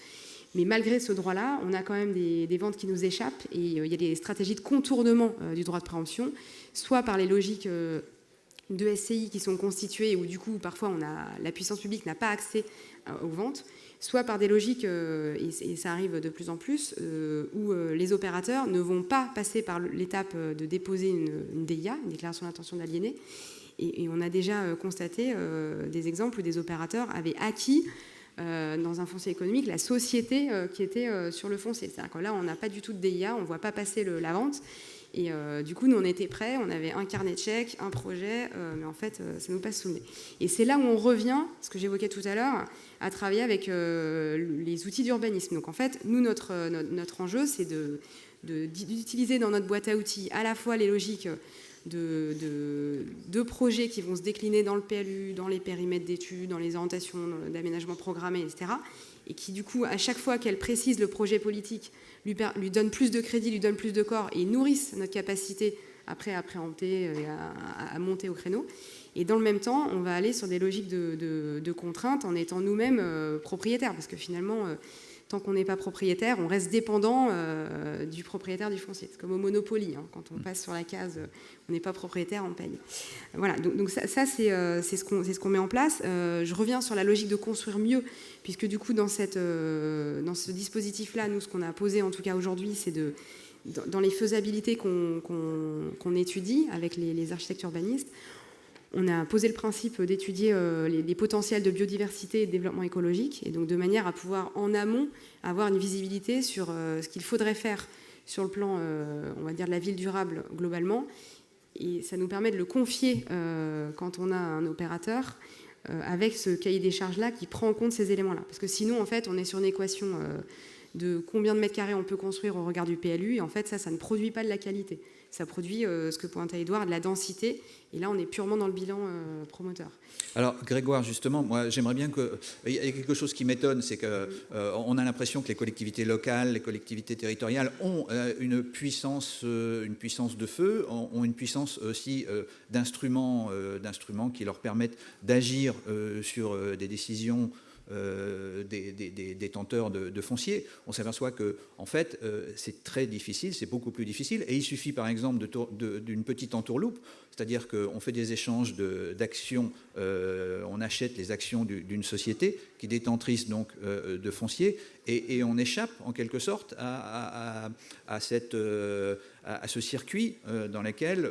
Mais malgré ce droit-là, on a quand même des ventes qui nous échappent, et il y a des stratégies de contournement du droit de préemption, soit par les logiques de SCI qui sont constituées, où du coup parfois la puissance publique n'a pas accès aux ventes, soit par des logiques, et ça arrive de plus en plus, où les opérateurs ne vont pas passer par l'étape de déposer une DIA, une déclaration d'intention d'aliéner, et on a déjà constaté des exemples où des opérateurs avaient acquis dans un foncier économique la société qui était sur le foncier. C'est-à-dire que là, on n'a pas du tout de DIA, on ne voit pas passer la vente. Et du coup, nous, on était prêts, on avait un carnet de chèques, un projet, mais en fait, ça nous passe sous le nez. Et c'est là où on revient, ce que j'évoquais tout à l'heure, à travailler avec les outils d'urbanisme. Donc en fait, nous, notre enjeu, c'est d'utiliser dans notre boîte à outils à la fois les logiques de projets qui vont se décliner dans le PLU, dans les périmètres d'études, dans les orientations d'aménagement programmé, etc. Et qui, du coup, à chaque fois qu'elle précise le projet politique, lui donne plus de crédit, lui donne plus de corps et nourrissent notre capacité après à préempter et à monter au créneau. Et dans le même temps, on va aller sur des logiques de contraintes en étant nous-mêmes propriétaires, parce que finalement, tant qu'on n'est pas propriétaire, on reste dépendant du propriétaire du foncier. C'est comme au Monopoly, hein. Quand on passe sur la case, on n'est pas propriétaire, on paye. Voilà, donc ça c'est ce qu'on met en place. Je reviens sur la logique de construire mieux, puisque du coup, dans ce dispositif-là, nous, ce qu'on a posé, en tout cas aujourd'hui, c'est dans les faisabilités qu'on étudie avec les architectes urbanistes, on a posé le principe d'étudier les potentiels de biodiversité et de développement écologique, et donc de manière à pouvoir en amont avoir une visibilité sur ce qu'il faudrait faire sur le plan, on va dire, de la ville durable globalement. Et ça nous permet de le confier quand on a un opérateur avec ce cahier des charges-là qui prend en compte ces éléments-là. Parce que sinon, en fait, on est sur une équation de combien de mètres carrés on peut construire au regard du PLU, et en fait, ça ne produit pas de la qualité. Ça produit ce que pointait Édouard, de la densité, et là on est purement dans le bilan promoteur. Alors Grégoire, justement, moi j'aimerais bien que... Il y a quelque chose qui m'étonne, c'est qu'on a l'impression que les collectivités locales, les collectivités territoriales ont une puissance de feu, ont une puissance aussi d'instruments qui leur permettent d'agir sur des décisions des détenteurs de foncier. On s'aperçoit que en fait, c'est très difficile, c'est beaucoup plus difficile. Et il suffit par exemple d'une petite entourloupe, c'est-à-dire qu'on fait des échanges d'actions, on achète les actions d'une société qui est détentrice donc de foncier, et on échappe en quelque sorte à ce circuit dans lequel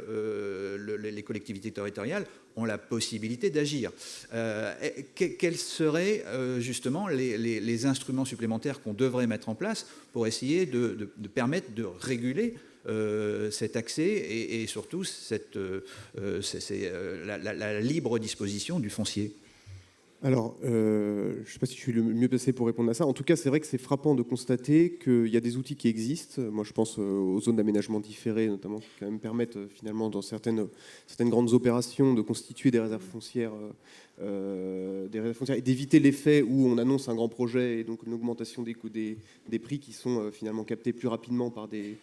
les collectivités territoriales ont la possibilité d'agir. Quels seraient justement les instruments supplémentaires qu'on devrait mettre en place pour essayer de permettre de réguler cet accès et surtout la libre disposition du foncier? Alors, je ne sais pas si je suis le mieux placé pour répondre à ça. En tout cas, c'est vrai que c'est frappant de constater qu'il y a des outils qui existent. Moi, je pense aux zones d'aménagement différées, notamment, qui quand même permettent finalement, dans certaines grandes opérations, de constituer des réserves foncières, et d'éviter l'effet où on annonce un grand projet et donc une augmentation des coûts des prix qui sont finalement captés plus rapidement par des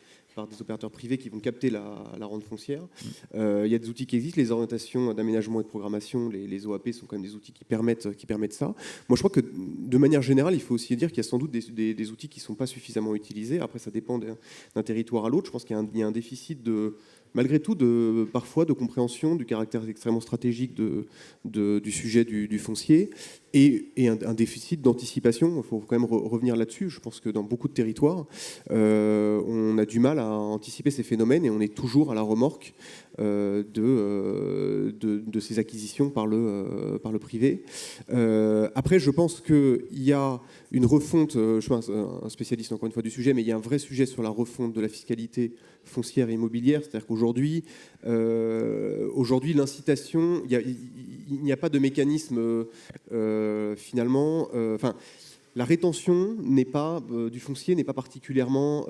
opérateurs privés qui vont capter la rente foncière. Il y a des outils qui existent, les orientations d'aménagement et de programmation, les OAP sont quand même des outils qui permettent ça. Moi, je crois que de manière générale, il faut aussi dire qu'il y a sans doute des outils qui ne sont pas suffisamment utilisés. Après, ça dépend d'un territoire à l'autre. Je pense qu'il y a un déficit malgré tout, parfois de compréhension du caractère extrêmement stratégique du sujet du foncier et un déficit d'anticipation. Il faut quand même revenir là-dessus. Je pense que dans beaucoup de territoires, on a du mal à anticiper ces phénomènes et on est toujours à la remorque de ces acquisitions par le privé. Après, je pense qu'il y a une refonte, je suis un spécialiste encore une fois du sujet, mais il y a un vrai sujet sur la refonte de la fiscalité foncière et immobilière. C'est-à-dire qu'aujourd'hui, l'incitation, il n'y a pas de mécanisme finalement... la rétention du foncier n'est pas particulièrement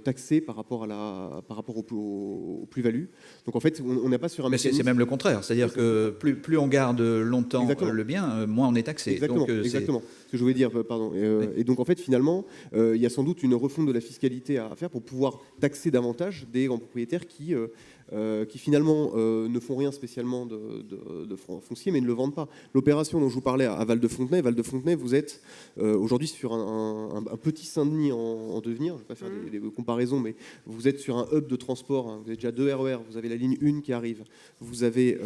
taxée par rapport aux plus-values. Donc en fait, on n'a pas sur un mécanisme... C'est même le contraire. C'est-à-dire que plus on garde longtemps le bien, moins on est taxé. Exactement, exactement. Ce que je voulais dire, pardon. Et donc en fait, finalement, il y a sans doute une refonte de la fiscalité à faire pour pouvoir taxer davantage des grands propriétaires qui finalement ne font rien spécialement de foncier, mais ne le vendent pas. L'opération dont je vous parlais à Val-de-Fontenay, vous êtes aujourd'hui sur un petit Saint-Denis en devenir. Je ne vais pas faire des comparaisons, mais vous êtes sur un hub de transport. Vous avez déjà 2 RER, vous avez la ligne 1 qui arrive, vous avez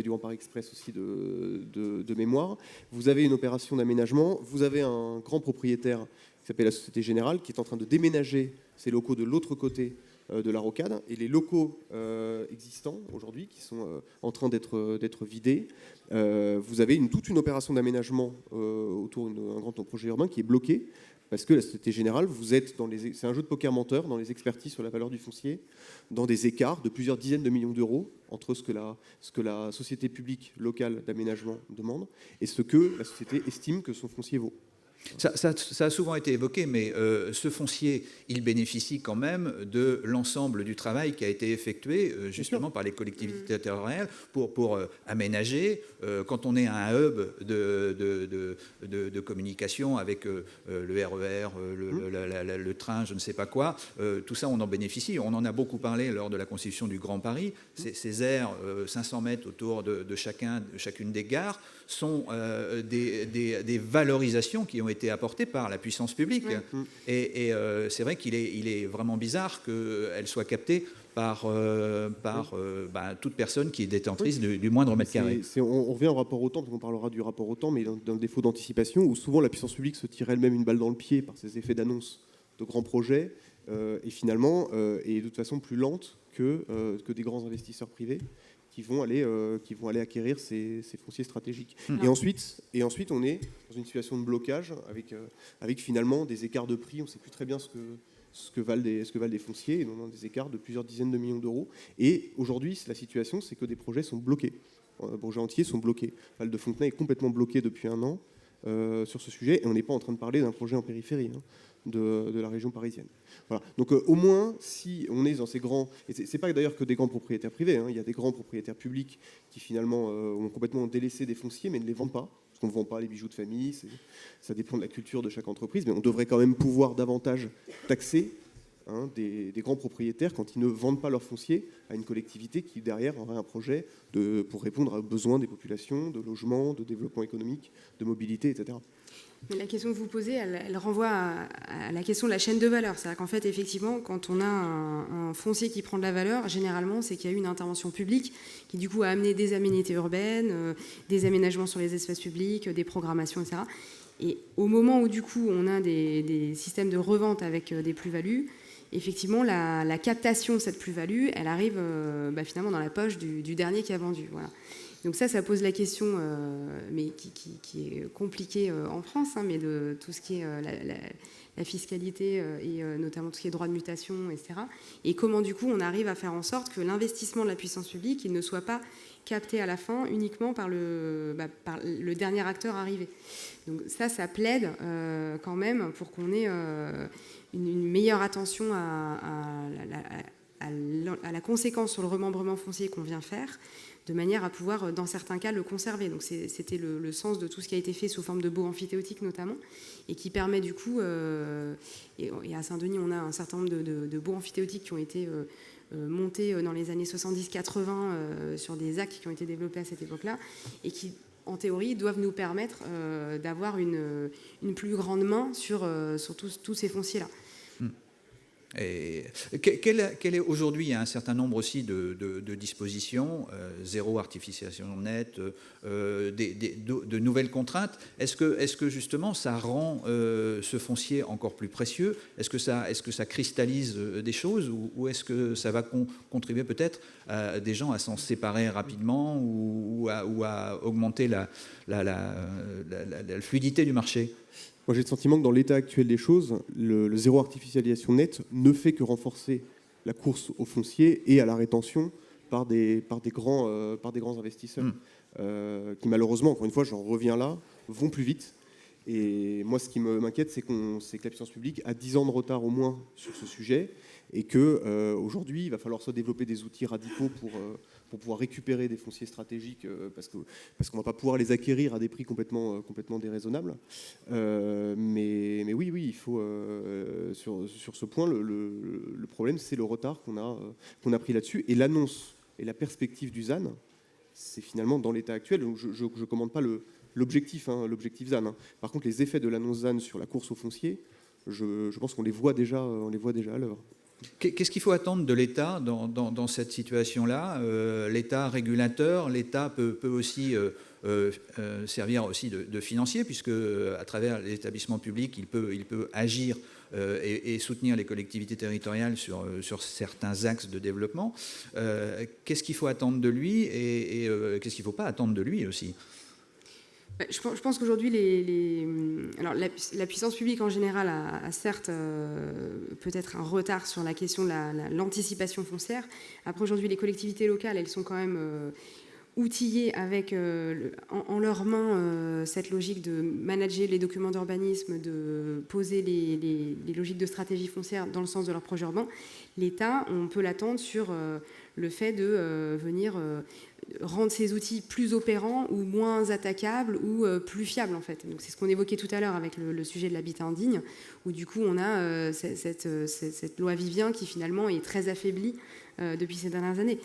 du Grand Paris Express aussi de mémoire, vous avez une opération d'aménagement, vous avez un grand propriétaire qui s'appelle la Société Générale qui est en train de déménager ses locaux de l'autre côté de la rocade, et les locaux existants aujourd'hui qui sont en train d'être vidés. Vous avez toute une opération d'aménagement autour d'un grand projet urbain qui est bloqué parce que la Société Générale, c'est un jeu de poker menteur dans les expertises sur la valeur du foncier, dans des écarts de plusieurs dizaines de millions d'euros entre ce que la société publique locale d'aménagement demande et ce que la société estime que son foncier vaut. Ça a souvent été évoqué, mais ce foncier, il bénéficie quand même de l'ensemble du travail qui a été effectué justement par les collectivités territoriales pour aménager. Quand on est à un hub de communication avec le RER, le train, je ne sais pas quoi, tout ça, on en bénéficie. On en a beaucoup parlé lors de la constitution du Grand Paris. Ces aires, 500 mètres autour de chacune des gares, sont des valorisations qui ont été apportées par la puissance publique. Oui. Et c'est vrai qu'il est vraiment bizarre qu'elle soit captée par toute personne qui est détentrice du moindre mètre carré. On revient au rapport au temps, parce qu'on parlera du rapport au temps, mais d'un défaut d'anticipation, où souvent la puissance publique se tire elle-même une balle dans le pied par ces effets d'annonce de grands projets, et finalement est de toute façon plus lente que des grands investisseurs privés qui vont aller acquérir ces fonciers stratégiques. Et ensuite, on est dans une situation de blocage avec finalement des écarts de prix. On ne sait plus très bien ce que valent des fonciers, et on a des écarts de plusieurs dizaines de millions d'euros. Et aujourd'hui, la situation, c'est que des projets sont bloqués. Les projets entiers sont bloqués. Val-de-Fontenay est complètement bloqué depuis 1 an sur ce sujet, et on n'est pas en train de parler d'un projet en périphérie de la région parisienne. Voilà. Donc au moins, si on est dans ces grands... Et c'est pas d'ailleurs que des grands propriétaires privés, il y a des grands propriétaires publics qui finalement ont complètement délaissé des fonciers, mais ne les vendent pas. Parce qu'on ne vend pas les bijoux de famille, ça dépend de la culture de chaque entreprise, mais on devrait quand même pouvoir davantage taxer des grands propriétaires quand ils ne vendent pas leur foncier à une collectivité qui derrière aurait un projet pour répondre aux besoins des populations, de logement, de développement économique, de mobilité, etc. Mais la question que vous posez, elle renvoie à la question de la chaîne de valeur. C'est-à-dire qu'en fait, effectivement, quand on a un foncier qui prend de la valeur, généralement, c'est qu'il y a eu une intervention publique qui, du coup, a amené des aménités urbaines, des aménagements sur les espaces publics, des programmations, etc. Et au moment où, du coup, on a des systèmes de revente avec des plus-values, effectivement, la captation de cette plus-value, elle arrive finalement dans la poche du dernier qui a vendu. Voilà. Donc ça pose la question, mais qui est compliquée en France, hein, mais de tout ce qui est la fiscalité et notamment tout ce qui est droit de mutation, etc. Et comment du coup on arrive à faire en sorte que l'investissement de la puissance publique, il ne soit pas capté à la fin uniquement par le dernier acteur arrivé. Donc ça plaide quand même pour qu'on ait une meilleure attention à la conséquence sur le remembrement foncier qu'on vient faire, de manière à pouvoir, dans certains cas, le conserver. Donc c'était le sens de tout ce qui a été fait sous forme de baux amphithéotiques notamment, et qui permet du coup, et à Saint-Denis, on a un certain nombre de baux amphithéotiques qui ont été montés dans les années 70-80 sur des actes qui ont été développés à cette époque-là, et qui, en théorie, doivent nous permettre d'avoir une plus grande main sur tous ces fonciers-là. Et quel est aujourd'hui, il y a un certain nombre aussi de dispositions, zéro artificialisation nette, de nouvelles contraintes. Est-ce que justement ça rend ce foncier encore plus précieux? Est-ce que ça cristallise des choses, ou est-ce que ça va contribuer peut-être à des gens à s'en séparer rapidement, ou à augmenter la fluidité du marché? Moi, j'ai le sentiment que dans l'état actuel des choses, le zéro artificialisation nette ne fait que renforcer la course au foncier et à la rétention par des grands investisseurs qui, malheureusement, encore une fois, j'en reviens là, vont plus vite. Et moi, ce qui m'inquiète, c'est que la puissance publique a 10 ans de retard au moins sur ce sujet, et qu'aujourd'hui, il va falloir soit développer des outils radicaux pour pouvoir récupérer des fonciers stratégiques, parce qu'on ne va pas pouvoir les acquérir à des prix complètement déraisonnables. Mais oui, il faut, sur ce point, le problème, c'est le retard qu'on a pris là-dessus. Et l'annonce et la perspective du ZAN, c'est finalement dans l'état actuel. Donc je ne commande pas l'objectif ZAN. Hein. Par contre, les effets de l'annonce ZAN sur la course au foncier, je pense qu'on les voit déjà à l'œuvre. Qu'est-ce qu'il faut attendre de l'État dans cette situation-là? L'État régulateur, l'État peut aussi servir aussi de financier, puisque à travers l'établissement public, il peut agir et soutenir les collectivités territoriales sur certains axes de développement. Qu'est-ce qu'il faut attendre de lui, et qu'est-ce qu'il ne faut pas attendre de lui aussi? Je pense qu'aujourd'hui, alors la puissance publique en général a certes peut-être un retard sur la question de l'anticipation foncière. Après, aujourd'hui, les collectivités locales, elles sont quand même outillées avec en leurs mains cette logique de manager les documents d'urbanisme, de poser les logiques de stratégie foncière dans le sens de leur projet urbain. L'État, on peut l'attendre sur le fait de venir rendre ces outils plus opérants ou moins attaquables ou plus fiables en fait. Donc, c'est ce qu'on évoquait tout à l'heure avec le sujet de l'habitat indigne, où du coup on a cette loi Vivien qui finalement est très affaiblie depuis ces dernières années.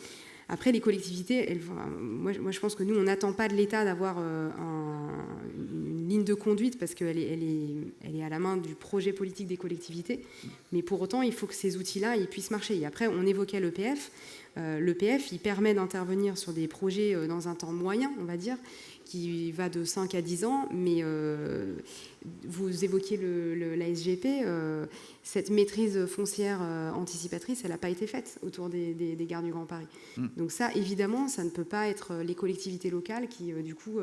Après, les collectivités, moi je pense que nous, on n'attend pas de l'État d'avoir une ligne de conduite, parce qu'elle est à la main du projet politique des collectivités. Mais pour autant, il faut que ces outils-là ils puissent marcher. Et après, on évoquait l'EPF. L'EPF, il permet d'intervenir sur des projets dans un temps moyen, on va dire, qui va de 5 à 10 ans, mais vous évoquiez la SGP, cette maîtrise foncière anticipatrice, elle n'a pas été faite autour des gares du Grand Paris. Donc ça, évidemment, ça ne peut pas être les collectivités locales qui, du coup,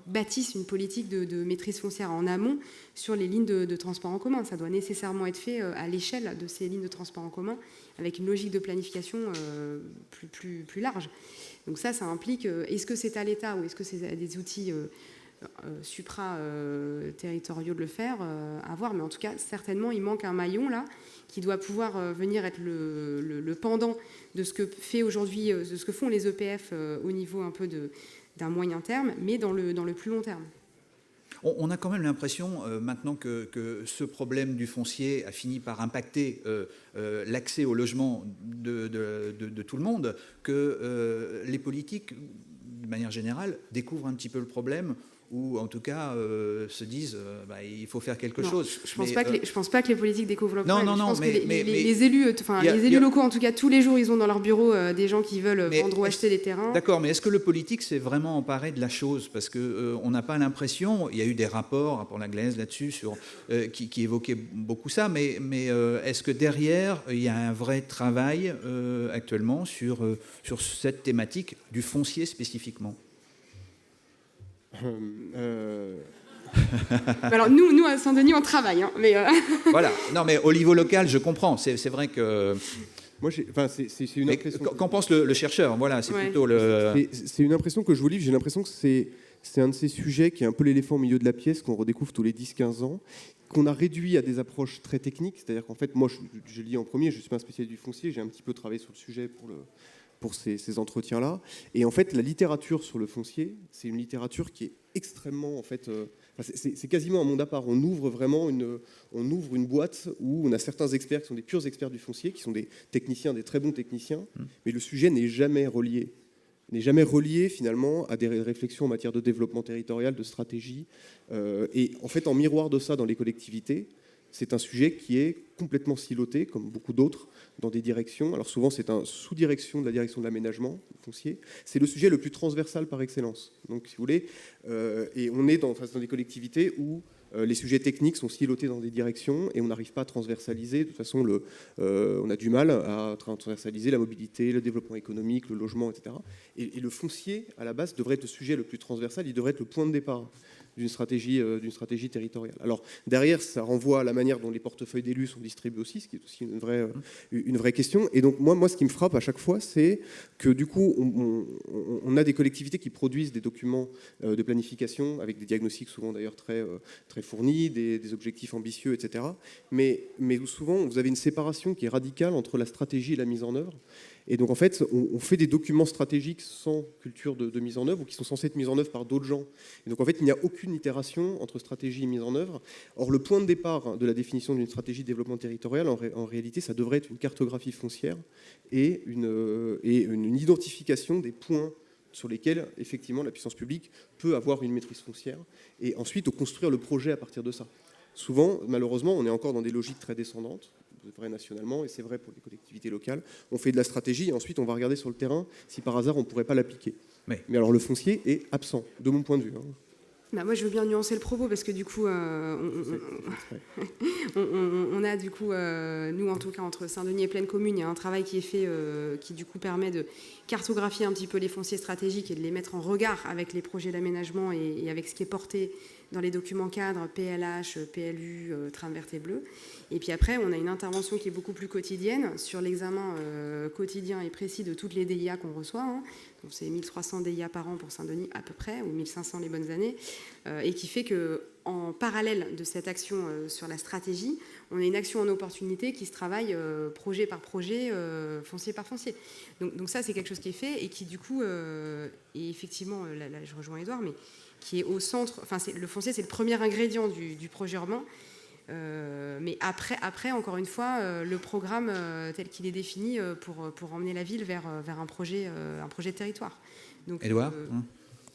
bâtissent une politique de maîtrise foncière en amont sur les lignes de transport en commun. Ça doit nécessairement être fait à l'échelle de ces lignes de transport en commun, avec une logique de planification plus large. Donc ça implique, est-ce que c'est à l'État ou est-ce que c'est à des outils supra-territoriaux de le faire, à voir. Mais en tout cas, certainement, il manque un maillon là, qui doit pouvoir venir être le pendant de ce que fait aujourd'hui, de ce que font les EPF au niveau un peu d'un moyen terme, mais dans le plus long terme. On a quand même l'impression, maintenant que ce problème du foncier a fini par impacter l'accès au logement de tout le monde, que les politiques, de manière générale, découvrent un petit peu le problème ou en tout cas se disent il faut faire quelque non, chose. Je ne pense pas que les politiques découvrent le problème. Non, je pense que mais les élus, les élus locaux, en tout cas, tous les jours, ils ont dans leur bureau des gens qui veulent vendre ou acheter des terrains. D'accord, mais est-ce que le politique s'est vraiment emparé de la chose? Parce qu'on n'a pas l'impression, il y a eu des rapports la Glaise là-dessus, qui évoquaient beaucoup ça, mais est-ce que derrière, il y a un vrai travail actuellement sur cette thématique du foncier spécifiquement? Alors nous à Saint-Denis on travaille, hein, mais voilà. Non, mais au niveau local, je comprends. C'est vrai que. Moi, c'est une impression. Qu'en pense le chercheur? Voilà, c'est plutôt le. C'est une impression que je vous livre. J'ai l'impression que c'est un de ces sujets qui est un peu l'éléphant au milieu de la pièce qu'on redécouvre tous les 10-15 ans, qu'on a réduit à des approches très techniques. C'est-à-dire qu'en fait, moi, je lis en premier. Je suis pas un spécialiste du foncier. J'ai un petit peu travaillé sur le sujet pour ces entretiens-là. Et en fait, la littérature sur le foncier, c'est une littérature qui est extrêmement, en fait, c'est quasiment un monde à part. On ouvre vraiment une boîte où on a certains experts qui sont des purs experts du foncier, qui sont des techniciens, des très bons techniciens, mais le sujet n'est jamais relié finalement à des réflexions en matière de développement territorial, de stratégie. Et en fait, en miroir de ça dans les collectivités, c'est un sujet qui est complètement siloté, comme beaucoup d'autres, dans des directions. Alors souvent, c'est un sous-direction de la direction de l'aménagement foncier. C'est le sujet le plus transversal par excellence. Donc, si vous voulez, et on est dans des collectivités où les sujets techniques sont silotés dans des directions et on n'arrive pas à transversaliser. De toute façon, on a du mal à transversaliser la mobilité, le développement économique, le logement, etc. Et le foncier, à la base, devrait être le sujet le plus transversal. Il devrait être le point de départ d'une stratégie territoriale. Alors derrière, ça renvoie à la manière dont les portefeuilles d'élus sont distribués aussi, ce qui est aussi une vraie question. Et donc moi, ce qui me frappe à chaque fois, c'est que du coup, on a des collectivités qui produisent des documents de planification avec des diagnostics souvent d'ailleurs très fournis, des objectifs ambitieux, etc. Mais souvent, vous avez une séparation qui est radicale entre la stratégie et la mise en œuvre. Et donc en fait, on fait des documents stratégiques sans culture de mise en œuvre ou qui sont censés être mis en œuvre par d'autres gens. Et donc en fait, il n'y a aucune itération entre stratégie et mise en œuvre. Or, le point de départ de la définition d'une stratégie de développement territorial, en réalité, ça devrait être une cartographie foncière et une identification des points sur lesquels, effectivement, la puissance publique peut avoir une maîtrise foncière et ensuite construire le projet à partir de ça. Souvent, malheureusement, on est encore dans des logiques très descendantes. C'est vrai nationalement et c'est vrai pour les collectivités locales. On fait de la stratégie et ensuite on va regarder sur le terrain si par hasard on ne pourrait pas l'appliquer. Mais alors le foncier est absent, de mon point de vue. Bah moi, je veux bien nuancer le propos parce que du coup, on a du coup, nous en tout cas entre Saint-Denis et Plaine Commune, il y a un travail qui est fait qui du coup permet de cartographier un petit peu les fonciers stratégiques et de les mettre en regard avec les projets d'aménagement et avec ce qui est porté dans les documents cadres PLH, PLU, Trame verte et bleue. Et puis après, on a une intervention qui est beaucoup plus quotidienne sur l'examen quotidien et précis de toutes les DIA qu'on reçoit. Hein. Donc c'est 1300 DIA par an pour Saint-Denis à peu près, ou 1500 les bonnes années, et qui fait qu'en parallèle de cette action sur la stratégie, on a une action en opportunité qui se travaille projet par projet, foncier par foncier. Donc ça, c'est quelque chose qui est fait et qui du coup, est effectivement, là je rejoins Édouard, mais qui est au centre, enfin le foncier c'est le premier ingrédient du projet urbain, mais après encore une fois, le programme tel qu'il est défini pour emmener la ville vers un projet de territoire. Donc, Édouard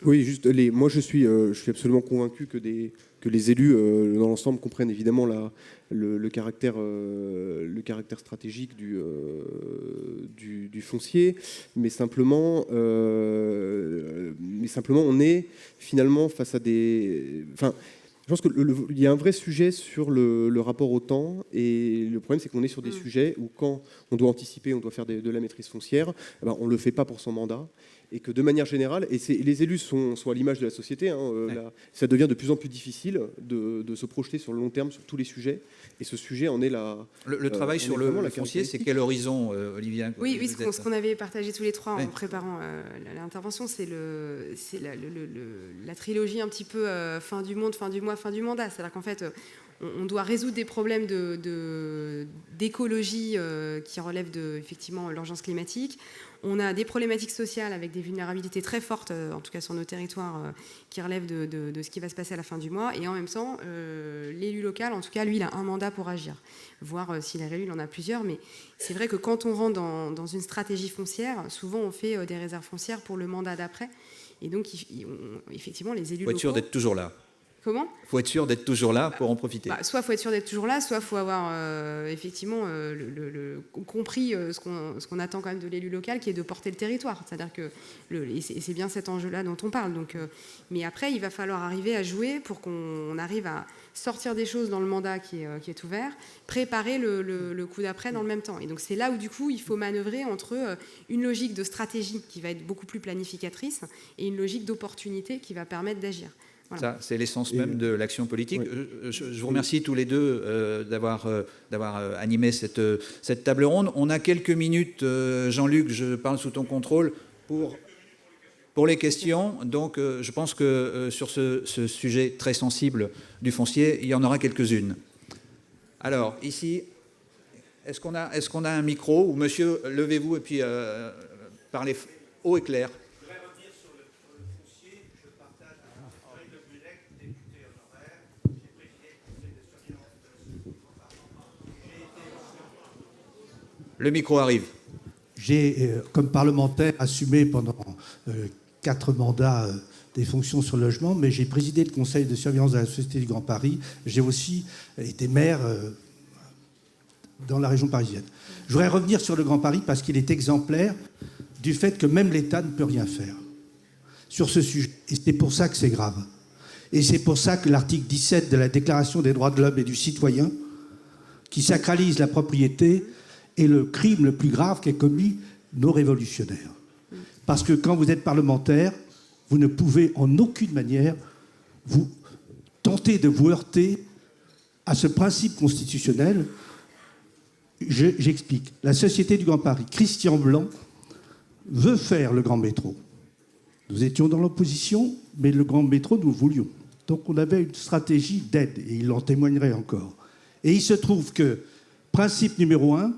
Oui, juste moi je suis absolument convaincu que les élus dans l'ensemble comprennent évidemment le caractère stratégique du foncier, mais simplement on est finalement face à des... Enfin, je pense qu'il y a un vrai sujet sur le rapport au temps, et le problème c'est qu'on est sur des sujets où quand on doit anticiper, on doit faire de la maîtrise foncière, on ne le fait pas pour son mandat. Et que de manière générale, et les élus sont à l'image de la société, ça devient de plus en plus difficile de se projeter sur le long terme sur tous les sujets. Et ce sujet en est le travail sur le foncier, c'est quel horizon, Olivia? Oui, ce qu'on avait partagé tous les trois en préparant l'intervention, c'est la trilogie un petit peu fin du monde, fin du mois, fin du mandat. C'est-à-dire qu'en fait, on doit résoudre des problèmes d'écologie qui relèvent effectivement l'urgence climatique. On a des problématiques sociales avec des vulnérabilités très fortes, en tout cas sur nos territoires, qui relèvent de ce qui va se passer à la fin du mois. Et en même temps, l'élu local, en tout cas, lui, il a un mandat pour agir. Voir s'il est réélu, il en a plusieurs. Mais c'est vrai que quand on rentre dans une stratégie foncière, souvent on fait des réserves foncières pour le mandat d'après. Et donc, effectivement, les élus Il faut être sûr d'être toujours là. Comment ? Il faut être sûr d'être toujours là pour en profiter. Soit il faut être sûr d'être toujours là, soit il faut avoir effectivement compris ce qu'on attend quand même de l'élu local, qui est de porter le territoire. C'est-à-dire que et c'est bien cet enjeu-là dont on parle. Donc, mais après, il va falloir arriver à jouer pour qu'on arrive à sortir des choses dans le mandat qui est ouvert, préparer le coup d'après dans le même temps. Et donc c'est là où du coup il faut manœuvrer entre une logique de stratégie qui va être beaucoup plus planificatrice et une logique d'opportunité qui va permettre d'agir. Voilà. Ça, c'est l'essence même de l'action politique. Oui. Je vous remercie tous les deux d'avoir animé cette table ronde. On a quelques minutes, Jean-Luc, je parle sous ton contrôle, pour les questions. Donc je pense que sur ce sujet très sensible du foncier, il y en aura quelques-unes. Alors, ici, est-ce qu'on a un micro? Ou monsieur, levez-vous et puis parlez haut et clair. Le micro arrive. J'ai, comme parlementaire, assumé pendant 4 mandats des fonctions sur le logement, mais j'ai présidé le conseil de surveillance de la Société du Grand Paris. J'ai aussi été maire dans la région parisienne. Je voudrais revenir sur le Grand Paris parce qu'il est exemplaire du fait que même l'État ne peut rien faire sur ce sujet. Et c'est pour ça que c'est grave. Et c'est pour ça que l'article 17 de la Déclaration des droits de l'homme et du citoyen, qui sacralise la propriété, est le crime le plus grave qu'aient commis nos révolutionnaires. Parce que quand vous êtes parlementaire, vous ne pouvez en aucune manière vous tenter de vous heurter à ce principe constitutionnel. J'explique. La Société du Grand Paris, Christian Blanc, veut faire le grand métro. Nous étions dans l'opposition, mais le grand métro, nous voulions. Donc on avait une stratégie d'aide, et il en témoignerait encore. Et il se trouve que, principe numéro 1,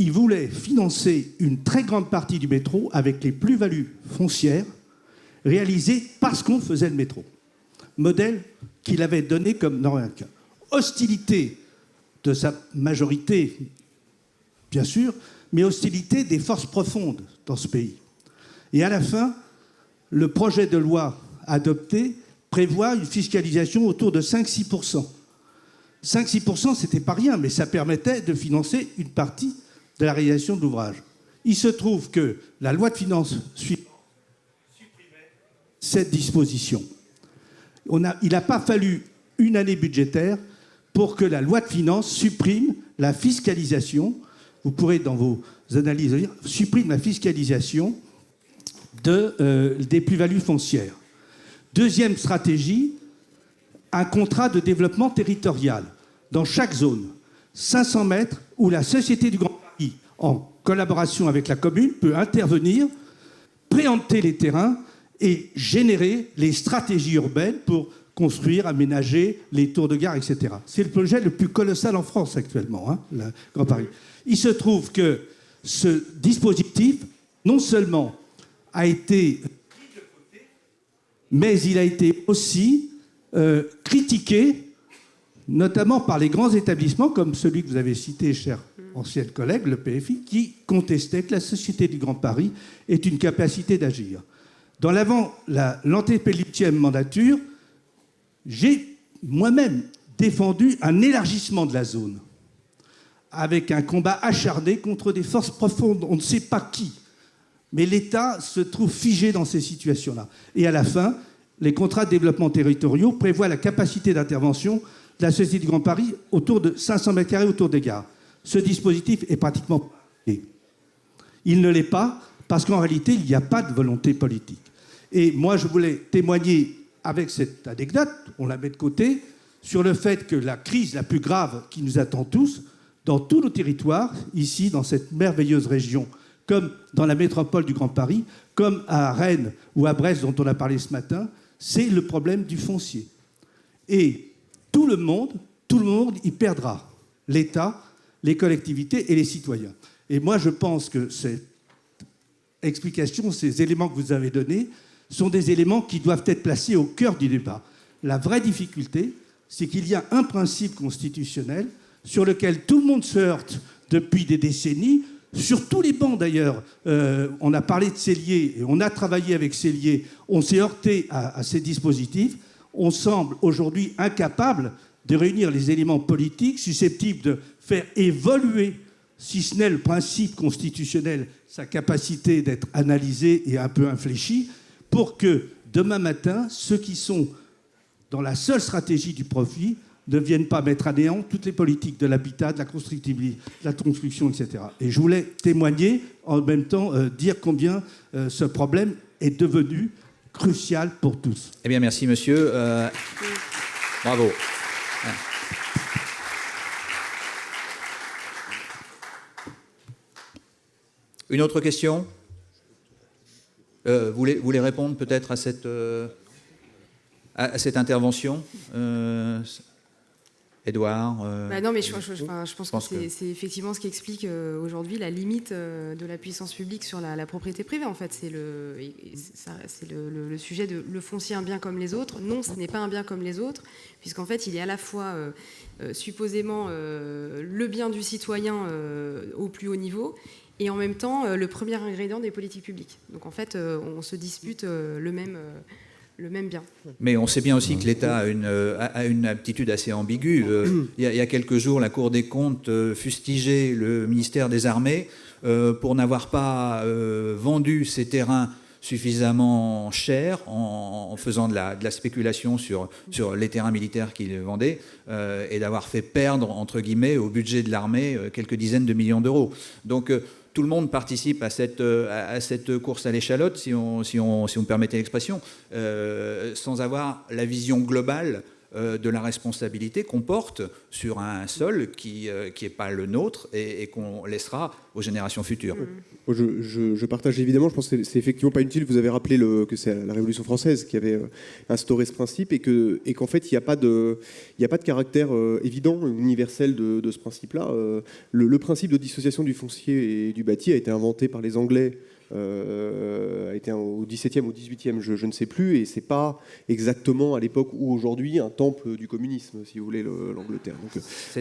il voulait financer une très grande partie du métro avec les plus-values foncières réalisées parce qu'on faisait le métro. Modèle qu'il avait donné comme non rien qu'un. Hostilité de sa majorité, bien sûr, mais hostilité des forces profondes dans ce pays. Et à la fin, le projet de loi adopté prévoit une fiscalisation autour de 5-6%. 5-6%, c'était pas rien, mais ça permettait de financer une partie de la réalisation de l'ouvrage. Il se trouve que la loi de finances supprimait cette disposition. Il n'a pas fallu une année budgétaire pour que la loi de finances supprime la fiscalisation, vous pourrez dans vos analyses lire, supprime la fiscalisation des plus-values foncières. Deuxième stratégie, un contrat de développement territorial dans chaque zone, 500 mètres, où la Société du Grand Paris, en collaboration avec la commune, peut intervenir, préempter les terrains et générer les stratégies urbaines pour construire, aménager les tours de gare, etc. C'est le projet le plus colossal en France actuellement, le Grand Paris. Il se trouve que ce dispositif, non seulement a été pris de côté, mais il a été aussi critiqué, notamment par les grands établissements, comme celui que vous avez cité, cher ancienne collègue, le PFI, qui contestait que la Société du Grand Paris ait une capacité d'agir. Dans l'antépénultième mandature, j'ai moi-même défendu un élargissement de la zone, avec un combat acharné contre des forces profondes, on ne sait pas qui. Mais l'État se trouve figé dans ces situations-là. Et à la fin, les contrats de développement territoriaux prévoient la capacité d'intervention de la Société du Grand Paris autour de 500 mètres carrés autour des gares. Ce dispositif est pratiquement parfait. Il ne l'est pas parce qu'en réalité, il n'y a pas de volonté politique. Et moi, je voulais témoigner avec cette anecdote, on la met de côté, sur le fait que la crise la plus grave qui nous attend tous, dans tous nos territoires, ici, dans cette merveilleuse région, comme dans la métropole du Grand Paris, comme à Rennes ou à Brest, dont on a parlé ce matin, c'est le problème du foncier. Et tout le monde y perdra. L'État, les collectivités et les citoyens. Et moi, je pense que cette explication, ces éléments que vous avez donnés, sont des éléments qui doivent être placés au cœur du débat. La vraie difficulté, c'est qu'il y a un principe constitutionnel sur lequel tout le monde se heurte depuis des décennies, sur tous les bancs d'ailleurs, on a parlé de Cellier et on a travaillé avec Cellier, on s'est heurté à ces dispositifs, on semble aujourd'hui incapable de réunir les éléments politiques susceptibles de faire évoluer, si ce n'est le principe constitutionnel, sa capacité d'être analysé et un peu infléchi, pour que demain matin, ceux qui sont dans la seule stratégie du profit ne viennent pas mettre à néant toutes les politiques de l'habitat, de la constructibilité, de la construction, etc. Et je voulais témoigner, en même temps, dire combien ce problème est devenu crucial pour tous. Eh bien, merci, monsieur. Bravo. Une autre question ? Vous voulez répondre peut-être à cette intervention, Édouard Non, mais je pense que c'est effectivement ce qui explique aujourd'hui la limite de la puissance publique sur la propriété privée. En fait, c'est le sujet de le foncier un bien comme les autres. Non, ce n'est pas un bien comme les autres, puisqu'en fait, il est à la fois supposément le bien du citoyen au plus haut niveau, et en même temps le premier ingrédient des politiques publiques. Donc en fait, on se dispute le même bien. Mais on sait bien aussi que l'État a une aptitude assez ambiguë. Il y a quelques jours, la Cour des comptes fustigeait le ministère des Armées pour n'avoir pas vendu ses terrains suffisamment cher en faisant de la spéculation sur les terrains militaires qu'il vendait et d'avoir fait perdre, entre guillemets, au budget de l'armée quelques dizaines de millions d'euros. Donc tout le monde participe à cette course à l'échalote, si vous me permettez l'expression, sans avoir la vision globale de la responsabilité qu'on porte sur un sol qui n'est pas le nôtre et qu'on laissera aux générations futures. Je partage évidemment, je pense que c'est effectivement pas inutile. Vous avez rappelé que c'est la Révolution française qui avait instauré ce principe et qu'en fait il n'y a pas de caractère évident, universel de ce principe-là. Le principe de dissociation du foncier et du bâti a été inventé par les Anglais. A été au XVIIe ou XVIIIe, je ne sais plus, et c'est pas exactement à l'époque ou aujourd'hui un temple du communisme, si vous voulez, l'Angleterre.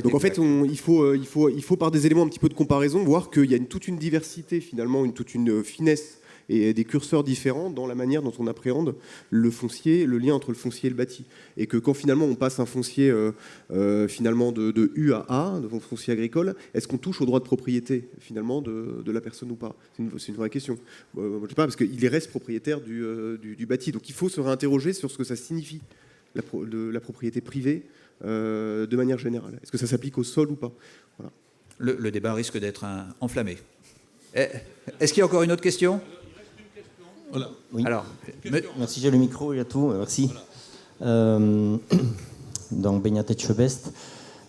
Donc en fait, il faut par des éléments un petit peu de comparaison voir qu'il y a toute une diversité finalement, toute une finesse et des curseurs différents dans la manière dont on appréhende le foncier, le lien entre le foncier et le bâti. Et que quand finalement on passe un foncier finalement de U à A, de foncier agricole, est-ce qu'on touche au droit de propriété finalement de la personne ou pas ? C'est une vraie question. Je ne sais pas, parce qu'il reste propriétaire du bâti. Donc il faut se réinterroger sur ce que ça signifie, la propriété privée, de manière générale. Est-ce que ça s'applique au sol ou pas ? Voilà. Le débat risque d'être enflammé. Est-ce qu'il y a encore une autre question ? Voilà. Oui. Alors, merci, j'ai le micro, il y a tout, merci. Donc, Beñat Etxebest.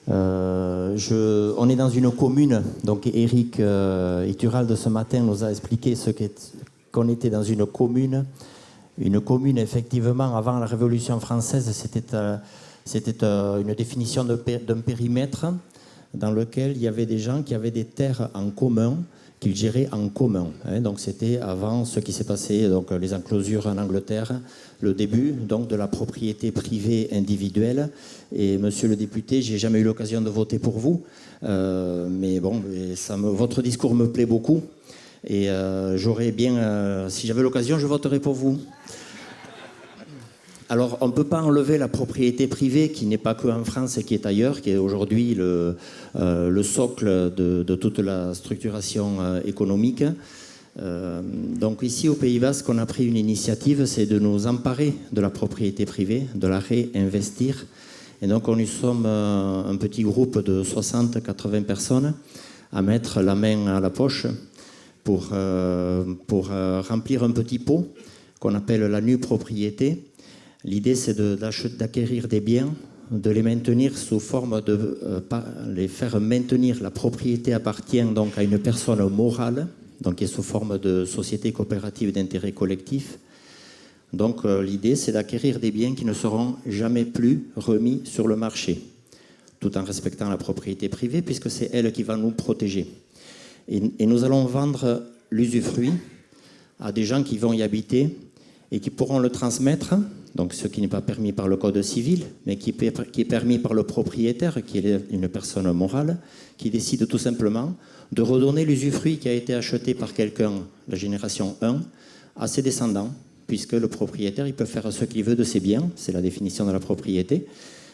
On est dans une commune, donc Éric Iturralde ce matin nous a expliqué qu'on était dans une commune. Une commune, effectivement, avant la Révolution française, c'était une définition d'un périmètre dans lequel il y avait des gens qui avaient des terres en commun, qu'ils géraient en commun. Donc c'était avant ce qui s'est passé, donc les enclosures en Angleterre, le début donc de la propriété privée individuelle. Et monsieur le député, j'ai jamais eu l'occasion de voter pour vous, mais bon, votre discours me plaît beaucoup. Et j'aurais bien, si j'avais l'occasion, je voterais pour vous. Alors, on ne peut pas enlever la propriété privée qui n'est pas qu'en France et qui est ailleurs, qui est aujourd'hui le socle de toute la structuration économique. Donc ici, au Pays Basque, on a pris une initiative, c'est de nous emparer de la propriété privée, de la réinvestir. Et donc, nous sommes un petit groupe de 60-80 personnes à mettre la main à la poche pour remplir un petit pot qu'on appelle la nue propriété. L'idée, c'est d'acquérir des biens, de les maintenir sous forme les faire maintenir. La propriété appartient donc à une personne morale, donc qui est sous forme de société coopérative d'intérêt collectif. Donc l'idée, c'est d'acquérir des biens qui ne seront jamais plus remis sur le marché, tout en respectant la propriété privée, puisque c'est elle qui va nous protéger. Et nous allons vendre l'usufruit à des gens qui vont y habiter et qui pourront le transmettre donc ce qui n'est pas permis par le Code civil, mais qui est permis par le propriétaire, qui est une personne morale, qui décide tout simplement de redonner l'usufruit qui a été acheté par quelqu'un, la génération 1, à ses descendants, puisque le propriétaire, il peut faire ce qu'il veut de ses biens, c'est la définition de la propriété.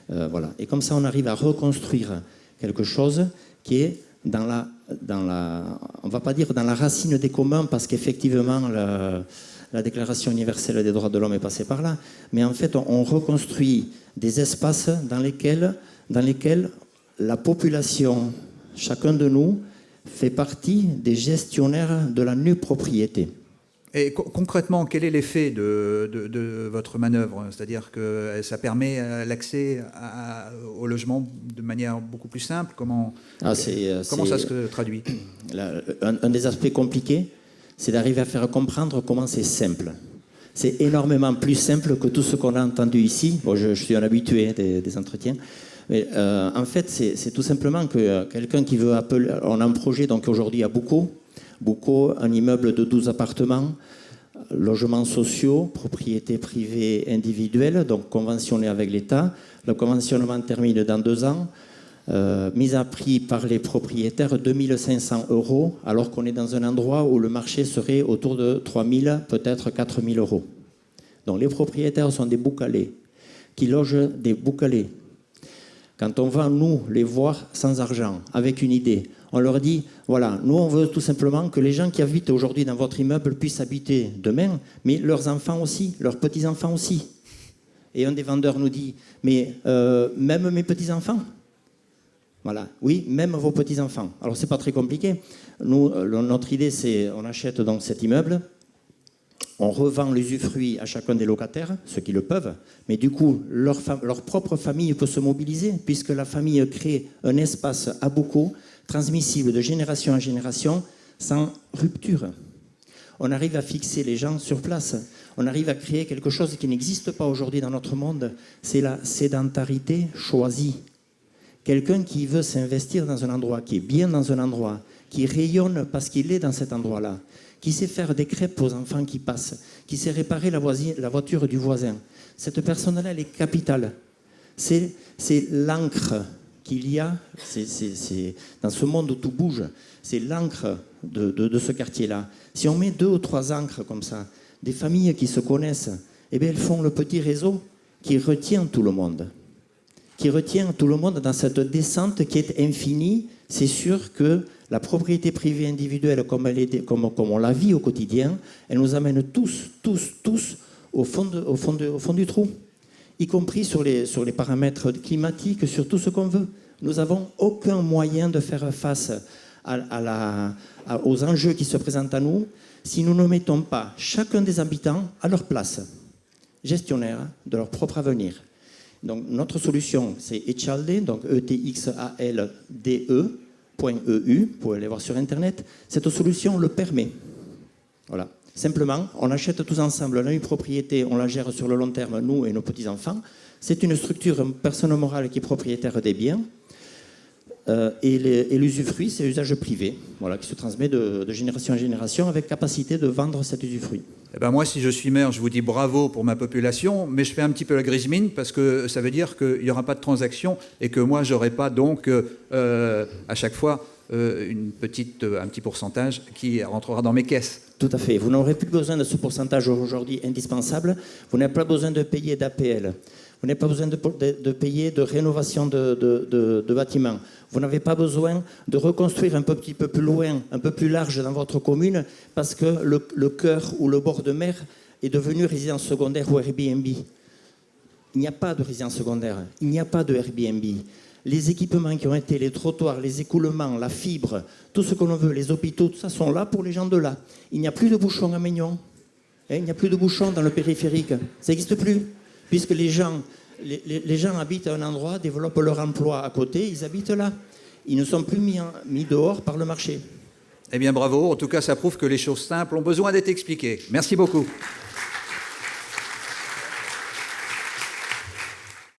Voilà. Et comme ça, on arrive à reconstruire quelque chose qui est on ne va pas dire dans la racine des communs, parce qu'effectivement, la Déclaration universelle des droits de l'homme est passée par là, mais en fait, on reconstruit des espaces dans lesquels la population, chacun de nous, fait partie des gestionnaires de la nue propriété. Et concrètement, quel est l'effet de votre manœuvre? C'est-à-dire que ça permet l'accès au logement de manière beaucoup plus simple? Comment ça se traduit? Un des aspects compliqués, c'est d'arriver à faire comprendre comment c'est simple. C'est énormément plus simple que tout ce qu'on a entendu ici. Bon, je suis un habitué des entretiens. Mais en fait, c'est tout simplement que quelqu'un qui veut appeler... On a un projet, donc aujourd'hui à Boucau, un immeuble de 12 appartements, logements sociaux, propriété privée individuelle, donc conventionné avec l'État. Le conventionnement termine dans 2 ans. Mise à prix par les propriétaires, 2 500 €, alors qu'on est dans un endroit où le marché serait autour de 3 000, peut-être 4 000 €. Donc les propriétaires sont des boucalés, qui logent des boucalés. Quand on va, nous, les voir sans argent, avec une idée, on leur dit, voilà, nous on veut tout simplement que les gens qui habitent aujourd'hui dans votre immeuble puissent habiter demain, mais leurs enfants aussi, leurs petits-enfants aussi. Et un des vendeurs nous dit, mais même mes petits-enfants? Voilà, oui, même vos petits-enfants. Alors c'est pas très compliqué. Nous, notre idée, c'est, on achète donc cet immeuble, on revend l'usufruit à chacun des locataires, ceux qui le peuvent, mais du coup, leur propre famille peut se mobiliser, puisque la famille crée un espace à Boucau, transmissible de génération en génération, sans rupture. On arrive à fixer les gens sur place. On arrive à créer quelque chose qui n'existe pas aujourd'hui dans notre monde. C'est la sédentarité choisie. Quelqu'un qui veut s'investir dans un endroit, qui est bien dans un endroit, qui rayonne parce qu'il est dans cet endroit-là, qui sait faire des crêpes aux enfants qui passent, qui sait réparer la voiture du voisin. Cette personne-là, elle est capitale. C'est l'encre qu'il y a, c'est dans ce monde où tout bouge, c'est l'encre de ce quartier-là. Si on met 2 ou 3 encres comme ça, des familles qui se connaissent, eh bien elles font le petit réseau qui retient tout le monde. Qui retient tout le monde dans cette descente qui est infinie. C'est sûr que la propriété privée individuelle, comme on la vit au quotidien, elle nous amène tous au fond du trou, y compris sur les paramètres climatiques, sur tout ce qu'on veut. Nous n'avons aucun moyen de faire face aux enjeux qui se présentent à nous si nous ne mettons pas chacun des habitants à leur place, gestionnaires de leur propre avenir. Donc notre solution, c'est Etxalde, donc ETXALDE.EU, vous pouvez aller voir sur Internet. Cette solution le permet. Voilà. Simplement, on achète tous ensemble, on a une propriété, on la gère sur le long terme, nous et nos petits-enfants. C'est une structure, une personne morale qui est propriétaire des biens. Et l'usufruit, c'est l'usage privé, voilà, qui se transmet de génération en génération avec capacité de vendre cet usufruit. Eh ben moi, si je suis maire, je vous dis bravo pour ma population, mais je fais un petit peu la grise mine parce que ça veut dire qu'il n'y aura pas de transaction et que moi, je n'aurai pas donc à chaque fois un petit pourcentage qui rentrera dans mes caisses. Tout à fait. Vous n'aurez plus besoin de ce pourcentage aujourd'hui indispensable. Vous n'avez pas besoin de payer d'APL. Vous n'avez pas besoin de payer de rénovation de bâtiments. Vous n'avez pas besoin de reconstruire un petit peu plus loin, un peu plus large dans votre commune, parce que le cœur ou le bord de mer est devenu résidence secondaire ou Airbnb. Il n'y a pas de résidence secondaire, il n'y a pas de Airbnb. Les équipements qui ont été, les trottoirs, les écoulements, la fibre, tout ce que l'on veut, les hôpitaux, tout ça sont là pour les gens de là. Il n'y a plus de bouchons à Maignan. Il n'y a plus de bouchons dans le périphérique. Ça n'existe plus. Puisque les gens habitent à un endroit, développent leur emploi à côté, ils habitent là. Ils ne sont plus mis dehors par le marché. Eh bien, bravo. En tout cas, ça prouve que les choses simples ont besoin d'être expliquées. Merci beaucoup.